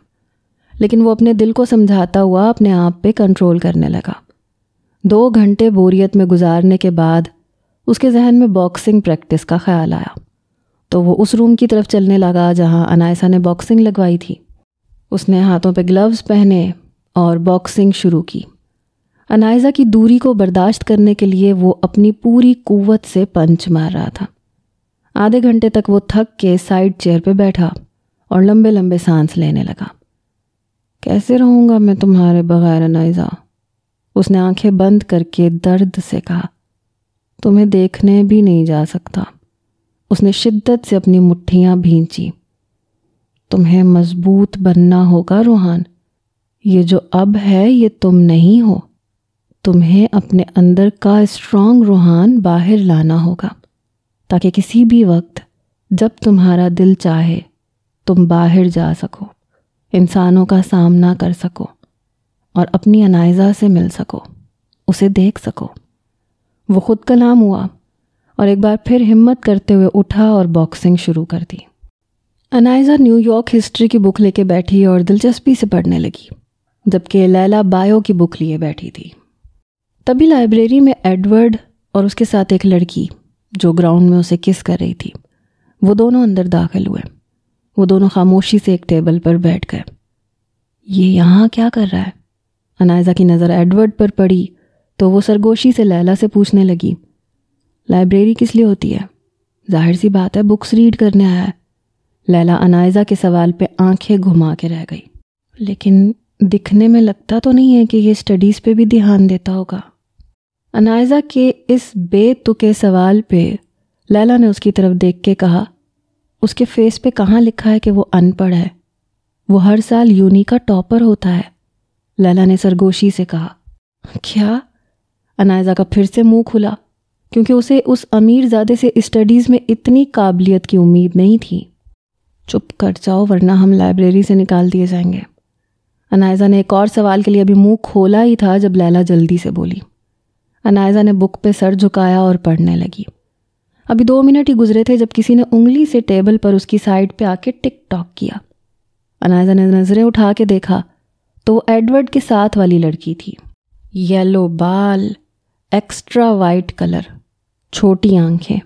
لیکن وہ اپنے دل کو سمجھاتا ہوا اپنے آپ پہ کنٹرول کرنے لگا. 2 گھنٹے بوریت میں گزارنے کے بعد اس کے ذہن میں باکسنگ پریکٹس کا خیال آیا تو وہ اس روم کی طرف چلنے لگا جہاں انائزہ نے باکسنگ لگوائی تھی. اس نے ہاتھوں پہ گلوز پہنے اور باکسنگ شروع کی. انائزہ کی دوری کو برداشت کرنے کے لیے وہ اپنی پوری قوت سے پنچ مار رہا تھا. آدھے گھنٹے تک وہ تھک کے سائیڈ چیئر پہ بیٹھا اور لمبے لمبے سانس لینے لگا. کیسے رہوں گا میں تمہارے بغیر انائزہ؟ اس نے آنکھیں بند کر کے درد سے کہا. تمہیں دیکھنے بھی نہیں جا سکتا۔ اس نے شدت سے اپنی مٹھیاں بھینچی۔ تمہیں مضبوط بننا ہوگا روحان، یہ جو اب ہے یہ تم نہیں ہو۔ تمہیں اپنے اندر کا اسٹرانگ روحان باہر لانا ہوگا تاکہ کسی بھی وقت جب تمہارا دل چاہے تم باہر جا سکو، انسانوں کا سامنا کر سکو اور اپنی انائزہ سے مل سکو، اسے دیکھ سکو۔ وہ خود کلام ہوا اور ایک بار پھر ہمت کرتے ہوئے اٹھا اور باکسنگ شروع کر دی۔ انائزہ نیو یارک ہسٹری کی بک لے کے بیٹھی اور دلچسپی سے پڑھنے لگی، جبکہ لیلا بایو کی بک لیے بیٹھی تھی۔ تبھی لائبریری میں ایڈورڈ اور اس کے ساتھ ایک لڑکی جو گراؤنڈ میں اسے کس کر رہی تھی، وہ دونوں اندر داخل ہوئے۔ وہ دونوں خاموشی سے ایک ٹیبل پر بیٹھ گئے۔ یہ یہاں کیا کر رہا ہے؟ انائزہ کی نظر ایڈورڈ پر پڑی تو وہ سرگوشی سے لیلا سے پوچھنے لگی، لائبریری کس لیے ہوتی ہے؟ ظاہر سی بات ہے بکس ریڈ کرنے آیا ہے۔ لیلا انائزہ کے سوال پہ آنکھیں گھما کے رہ گئی۔ لیکن دکھنے میں لگتا تو نہیں ہے کہ یہ اسٹڈیز پہ بھی دھیان دیتا ہوگا۔ انائزہ کے اس بے تکے سوال پہ لیلا نے اس کی طرف دیکھ کے کہا، اس کے فیس پہ کہاں لکھا ہے کہ وہ ان پڑھ ہے؟ وہ ہر سال یونی کا ٹاپر ہوتا ہے۔ لیلا نے سرگوشی سے کہا۔ کیا؟ انائزہ کا پھر سے منہ کھلا، کیونکہ اسے اس امیر زادے سے اسٹڈیز میں اتنی قابلیت کی امید نہیں تھی۔ چپ کر جاؤ ورنہ ہم لائبریری سے نکال دیے جائیں گے۔ انائزہ نے ایک اور سوال کے لیے ابھی منہ کھولا ہی تھا جب لیلا جلدی سے بولی۔ انائزہ نے بک پہ سر جھکایا اور پڑھنے لگی۔ ابھی 2 منٹ ہی گزرے تھے جب کسی نے انگلی سے ٹیبل پر اس کی سائڈ پہ آ کے ٹک ٹاک کیا۔ انائزہ نے نظریں اٹھا کے دیکھا تو وہ ایڈورڈ کے ساتھ والی لڑکی تھی۔ یلو بال، ایکسٹرا وائٹ کلر، چھوٹی آنکھیں۔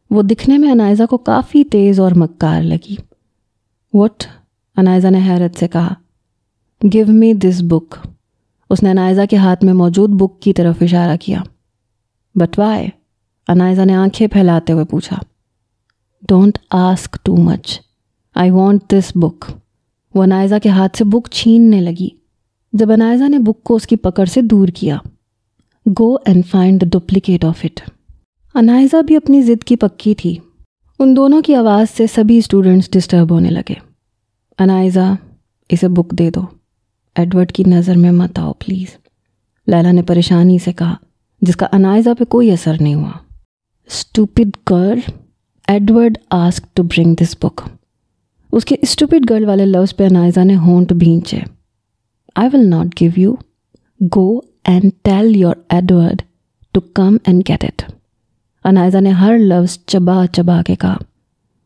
وہ دکھنے میں انائزہ کو کافی تیز اور مکار لگی۔ "What?" انائزہ نے حیرت سے کہا۔ "Give me this book." اس نے انائزہ کے ہاتھ میں موجود بک کی طرف اشارہ کیا۔ "But why?" انائزہ نے آنکھیں پھیلاتے ہوئے پوچھا۔ "Don't ask too much. I want this book." وہ انائزہ کے ہاتھ سے بک چھیننے لگی۔ جب انائزہ نے بک کو اس کی پکڑ سے دور کیا، "Go and find the duplicate of it." انائزہ بھی اپنی ضد کی پکی تھی۔ ان دونوں کی آواز سے سبھی اسٹوڈنٹس ڈسٹرب ہونے لگے۔ "انائزہ، اسے بک دے دو، ایڈورڈ کی نظر میں مت آؤ پلیز." لیلا نے پریشانی سے کہا، جس کا انائزہ پہ کوئی اثر نہیں ہوا۔ "Stupid girl, Edward asked to bring this book." اس کے اسٹوپڈ گرل والے لفظ پہ انائزہ نے ہونٹ بھینچے۔ "I will not give you. Go and tell your Edward to come and get it." انائزہ نے ہر لفظ چبا چبا کے کہا۔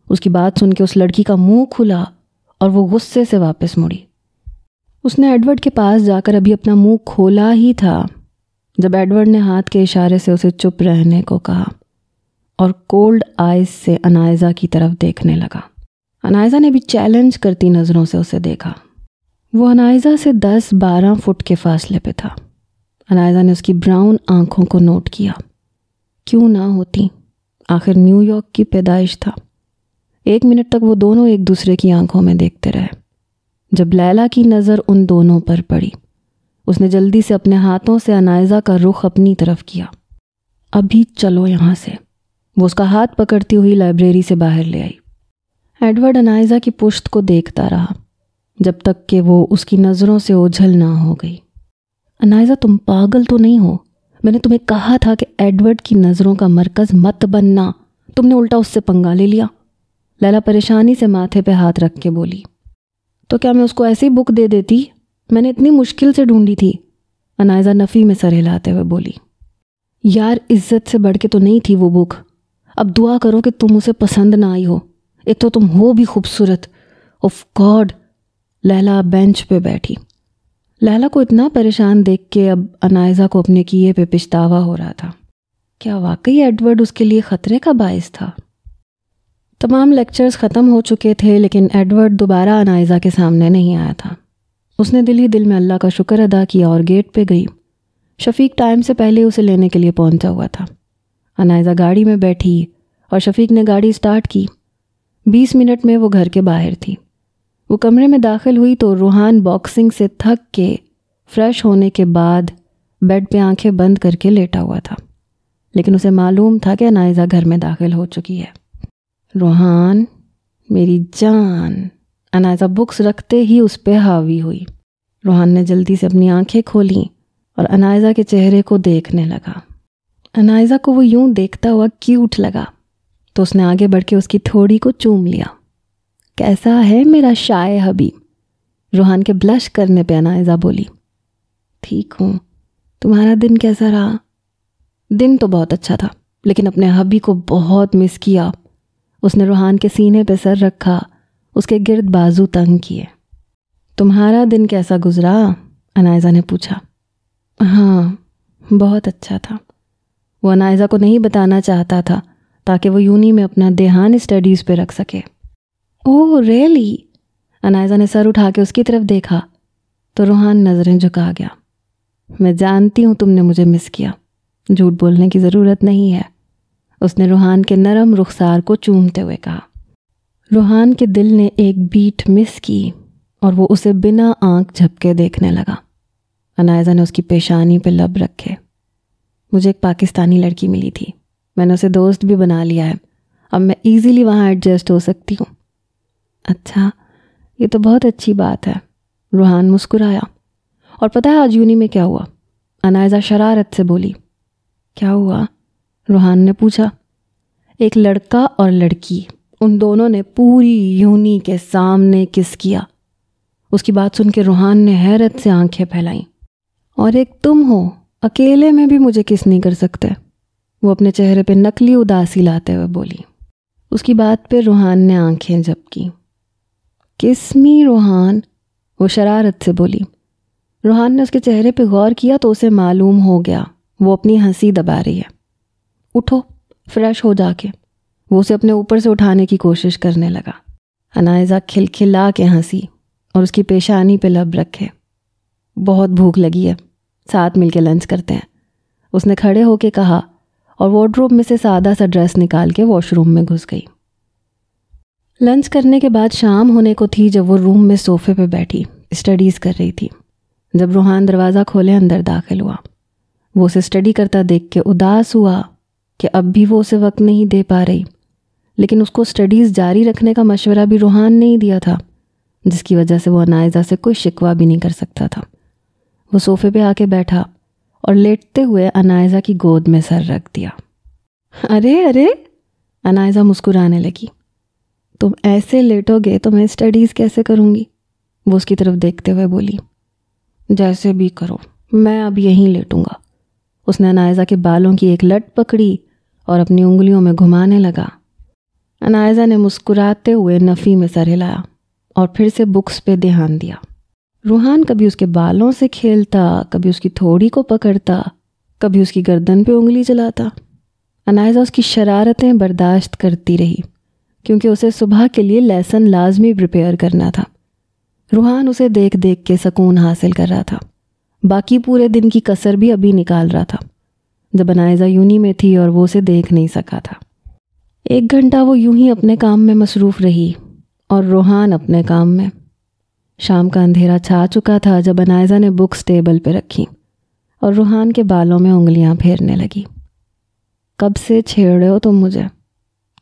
اس کی بات سن کے اس لڑکی کا منہ کھلا اور وہ غصے سے واپس مڑی۔ اس نے ایڈورڈ کے پاس جا کر ابھی اپنا منہ کھولا ہی تھا جب ایڈورڈ نے ہاتھ کے اشارے سے اسے چپ رہنے کو کہا اور کولڈ آئیز سے انائزہ کی طرف دیکھنے لگا۔ انائزہ نے بھی چیلنج کرتی نظروں سے اسے دیکھا۔ وہ انائزہ سے 10-12 فٹ کے فاصلے پہ تھا۔ انائزہ نے اس کی براؤن آنکھوں کو نوٹ کیا۔ کیوں نہ ہوتی؟ آخر نیو یارک کی پیدائش تھا۔ 1 منٹ تک وہ دونوں ایک دوسرے کی آنکھوں میں دیکھتے رہے۔ جب لیلا کی نظر ان دونوں پر پڑی، اس نے جلدی سے اپنے ہاتھوں سے انائزہ کا رخ اپنی طرف کیا۔ "ابھی چلو یہاں سے." وہ اس کا ہاتھ پکڑتی ہوئی لائبریری سے باہر لے آئی۔ ایڈورڈ انائزہ کی پشت کو دیکھتا رہا جب تک کہ وہ اس کی نظروں سے اوجھل نہ ہو گئی۔ "انائزہ، تم پاگل تو نہیں ہو؟ میں نے تمہیں کہا تھا کہ ایڈورڈ کی نظروں کا مرکز مت بننا، تم نے الٹا اس سے پنگا لے لیا." لیلا پریشانی سے ماتھے پہ ہاتھ رکھ کے بولی۔ "تو کیا میں اس کو ایسی بک دے دیتی؟ میں نے اتنی مشکل سے ڈھونڈی تھی." انائزہ نفی میں سر ہلاتے ہوئے بولی۔ "یار، عزت سے بڑھ کے تو نہیں تھی وہ بک۔ اب دعا کرو کہ تم اسے پسند نہ آئی ہو، ایک تو تم ہو بھی خوبصورت۔ اوف گاڈ!" لیلا بینچ پہ بیٹھی۔ لیلا کو اتنا پریشان دیکھ کے اب انائزہ کو اپنے کیے پہ پچھتاوا ہو رہا تھا۔ کیا واقعی ایڈورڈ اس کے لیے خطرے کا باعث تھا؟ تمام لیکچرز ختم ہو چکے تھے، لیکن ایڈورڈ دوبارہ انائزہ کے سامنے نہیں آیا تھا۔ اس نے دل ہی دل میں اللہ کا شکر ادا کیا اور گیٹ پہ گئی۔ شفیق ٹائم سے پہلے اسے لینے کے لیے پہنچا ہوا تھا۔ انائزہ گاڑی میں بیٹھی اور شفیق نے گاڑی سٹارٹ کی۔ 20 منٹ میں وہ گھر کے باہر تھی۔ وہ کمرے میں داخل ہوئی تو روحان باکسنگ سے تھک کے فریش ہونے کے بعد بیڈ پہ آنکھیں بند کر کے لیٹا ہوا تھا۔ لیکن اسے معلوم تھا کہ انائزہ گھر میں داخل ہو چکی ہے۔ روحان میری جان، انائزہ بکس رکھتے ہی اس پہ حاوی ہوئی۔ روحان نے جلدی سے اپنی آنکھیں کھولیں اور انائزہ کے چہرے کو دیکھنے لگا۔ انائزہ کو وہ یوں دیکھتا ہوا کیوٹ لگا تو اس نے آگے بڑھ کے اس کی تھوڑی کو چوم لیا۔ کیسا ہے میرا شائع حبیب؟ روحان کے بلش کرنے پہ انائزہ بولی۔ ٹھیک ہوں، تمہارا دن کیسا رہا؟ دن تو بہت اچھا تھا، لیکن اپنے حبی کو بہت مس کیا۔ اس نے روحان کے سینے پہ سر رکھا، اس کے گرد بازو تنگ کیے۔ تمہارا دن کیسا گزرا؟ انائزہ نے پوچھا۔ ہاں، بہت اچھا تھا۔ وہ انائزہ کو نہیں بتانا چاہتا تھا تاکہ وہ یونی میں اپنا دھیان اسٹڈیز پہ رکھ سکے۔ اوہ ریئلی؟ انائزہ نے سر اٹھا کے اس کی طرف دیکھا تو روحان نظریں جھکا گیا۔ میں جانتی ہوں تم نے مجھے مس کیا، جھوٹ بولنے کی ضرورت نہیں ہے، اس نے روحان کے نرم رخسار کو چومتے ہوئے کہا۔ روحان کے دل نے ایک بیٹ مس کی اور وہ اسے بنا آنکھ جھپکے دیکھنے لگا۔ انائزہ نے اس کی پیشانی پہ لب رکھے۔ مجھے ایک پاکستانی لڑکی ملی تھی، میں نے اسے دوست بھی بنا لیا ہے، اب میں ایزیلی وہاں ایڈجسٹ ہو سکتی ہوں۔ اچھا، یہ تو بہت اچھی بات ہے، روحان مسکرایا۔ اور پتہ ہے آج یونی میں کیا ہوا؟ انائزہ شرارت سے بولی۔ کیا ہوا؟ روحان نے پوچھا۔ ایک لڑکا اور لڑکی، ان دونوں نے پوری یونی کے سامنے کس کیا۔ اس کی بات سن کے روحان نے حیرت سے آنکھیں پھیلائیں۔ اور ایک تم ہو، اکیلے میں بھی مجھے کس نہیں کر سکتے، وہ اپنے چہرے پہ نقلی اداسی لاتے ہوئے بولی۔ اس کی بات پہ روحان نے آنکھیں جھپکیں۔ کس می روحان؟ وہ شرارت سے بولی۔ روحان نے اس کے چہرے پہ غور کیا تو اسے معلوم ہو گیا وہ اپنی ہنسی دبا رہی ہے۔ اٹھو، فریش ہو جا کے۔ وہ اسے اپنے اوپر سے اٹھانے کی کوشش کرنے لگا۔ انائزہ کھلکھلا کے ہنسی اور اس کی پیشانی پہ لب رکھے۔ بہت بھوک لگی ہے، ساتھ مل کے لنچ کرتے ہیں، اس نے کھڑے ہو کے کہا اور وارڈروب میں سے سادہ سا ڈریس نکال کے واش روم میں گھس گئی۔ لنچ کرنے کے بعد شام ہونے کو تھی جب وہ روم میں صوفے پہ بیٹھی اسٹڈیز کر رہی تھی۔ جب روحان دروازہ کھولے اندر داخل ہوا، وہ اسے اسٹڈی کرتا دیکھ کے اداس ہوا کہ اب بھی وہ اسے وقت نہیں دے پا رہی، لیکن اس کو اسٹڈیز جاری رکھنے کا مشورہ بھی روحان نے ہی دیا تھا، جس کی وجہ سے وہ انائزہ سے کوئی شکوہ بھی نہیں کر سکتا تھا۔ وہ صوفے پہ آ کے بیٹھا اور لیٹتے ہوئے انائزہ کی گود میں سر رکھ دیا۔ ارے ارے، انائزہ مسکرانے لگی۔ تم ایسے لیٹو گے تو میں اسٹڈیز کیسے کروں گی؟ وہ اس کی طرف دیکھتے ہوئے بولی۔ جیسے بھی کرو، میں اب یہیں لیٹوں گا۔ اس نے انائزہ کے بالوں کی ایک لٹ پکڑی اور اپنی انگلیوں میں گھمانے لگا۔ انائزہ نے مسکراتے ہوئے نفی میں سر ہلایا اور پھر سے بکس پہ دھیان دیا۔ روحان کبھی اس کے بالوں سے کھیلتا، کبھی اس کی تھوڑی کو پکڑتا، کبھی اس کی گردن پہ انگلی چلاتا۔ انائزہ اس کی شرارتیں برداشت کرتی رہی کیونکہ اسے صبح کے لیے لیسن لازمی پریپیئر کرنا تھا۔ روحان اسے دیکھ دیکھ کے سکون حاصل کر رہا تھا، باقی پورے دن کی کسر بھی ابھی نکال رہا تھا جب انائزہ یونی میں تھی اور وہ اسے دیکھ نہیں سکا تھا۔ 1 گھنٹہ وہ یوں ہی اپنے کام میں مصروف رہی اور روحان اپنے کام میں۔ شام کا اندھیرا چھا چکا تھا جب انائزہ نے بکس ٹیبل پہ رکھی اور روحان کے بالوں میں انگلیاں پھیرنے لگی۔ کب سے چھیڑ رہے ہو تم مجھے؟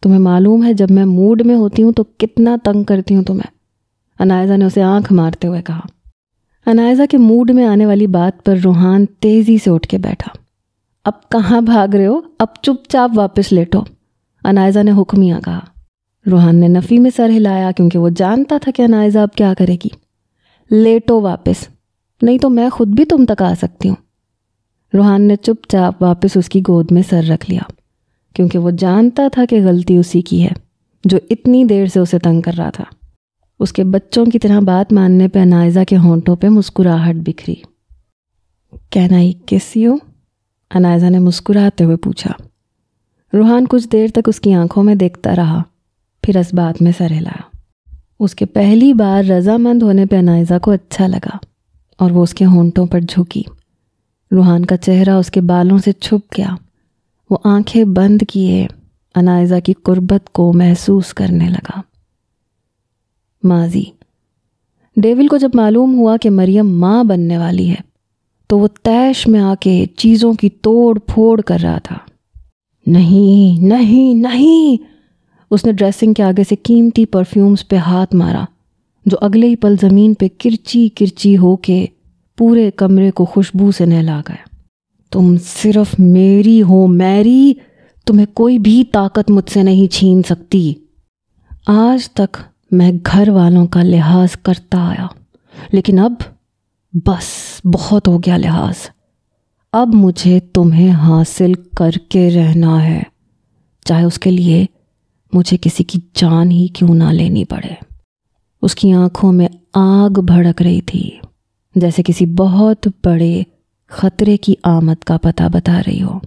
تمہیں معلوم ہے جب میں موڈ میں ہوتی ہوں تو کتنا تنگ کرتی ہوں تمہیں، انائزہ نے اسے آنکھ مارتے ہوئے کہا۔ انائزہ کے موڈ میں آنے والی بات پر روحان تیزی سے اٹھ کے بیٹھا۔ اب کہاں بھاگ رہے ہو؟ اب چپ چاپ واپس لیٹو، انائزہ نے حکمیاں کہا۔ روحان نے نفی میں سر ہلایا کیونکہ وہ جانتا تھا کہ انائزہ اب کیا کرے گی۔ لیٹو واپس، نہیں تو میں خود بھی تم تک آ سکتی ہوں۔ روحان نے چپ چاپ واپس اس کی گود میں سر رکھ لیا کیونکہ وہ جانتا تھا کہ غلطی اسی کی ہے جو اتنی دیر سے اسے تنگ کر رہا تھا۔ اس کے بچوں کی طرح بات ماننے پہ انائزہ کے ہونٹوں پہ مسکراہٹ بکھری۔ کین آئی کس یو؟ انائزہ نے مسکراتے ہوئے پوچھا۔ روحان کچھ دیر تک اس کی آنکھوں میں دیکھتا رہا، پھر اس بات میں سر ہلایا۔ اس کے پہلی بار رضامند ہونے پہ انائزہ کو اچھا لگا اور وہ اس کے ہونٹوں پر جھکی۔ روحان کا چہرہ اس کے بالوں سے چھپ گیا، وہ آنکھیں بند کیے انائزہ کی قربت کو محسوس کرنے لگا۔ ماضی، ڈیول کو جب معلوم ہوا کہ مریم ماں بننے والی ہے تو وہ طیش میں آ کے چیزوں کی توڑ پھوڑ کر رہا تھا۔ نہیں نہیں نہیں، اس نے ڈریسنگ کے آگے سے قیمتی پرفیومز پہ ہاتھ مارا جو اگلے ہی پل زمین پہ کرچی کرچی ہو کے پورے کمرے کو خوشبو سے نہلا گئے۔ تم صرف میری ہو میری، تمہیں کوئی بھی طاقت مجھ سے نہیں چھین سکتی۔ آج تک میں گھر والوں کا لحاظ کرتا آیا، لیکن اب بس بہت ہو گیا لحاظ۔ اب مجھے تمہیں حاصل کر کے رہنا ہے، چاہے اس کے لیے مجھے کسی کی جان ہی کیوں نہ لینی پڑے۔ اس کی آنکھوں میں آگ بھڑک رہی تھی، جیسے کسی بہت بڑے خطرے کی آمد کا پتہ بتا رہی ہو۔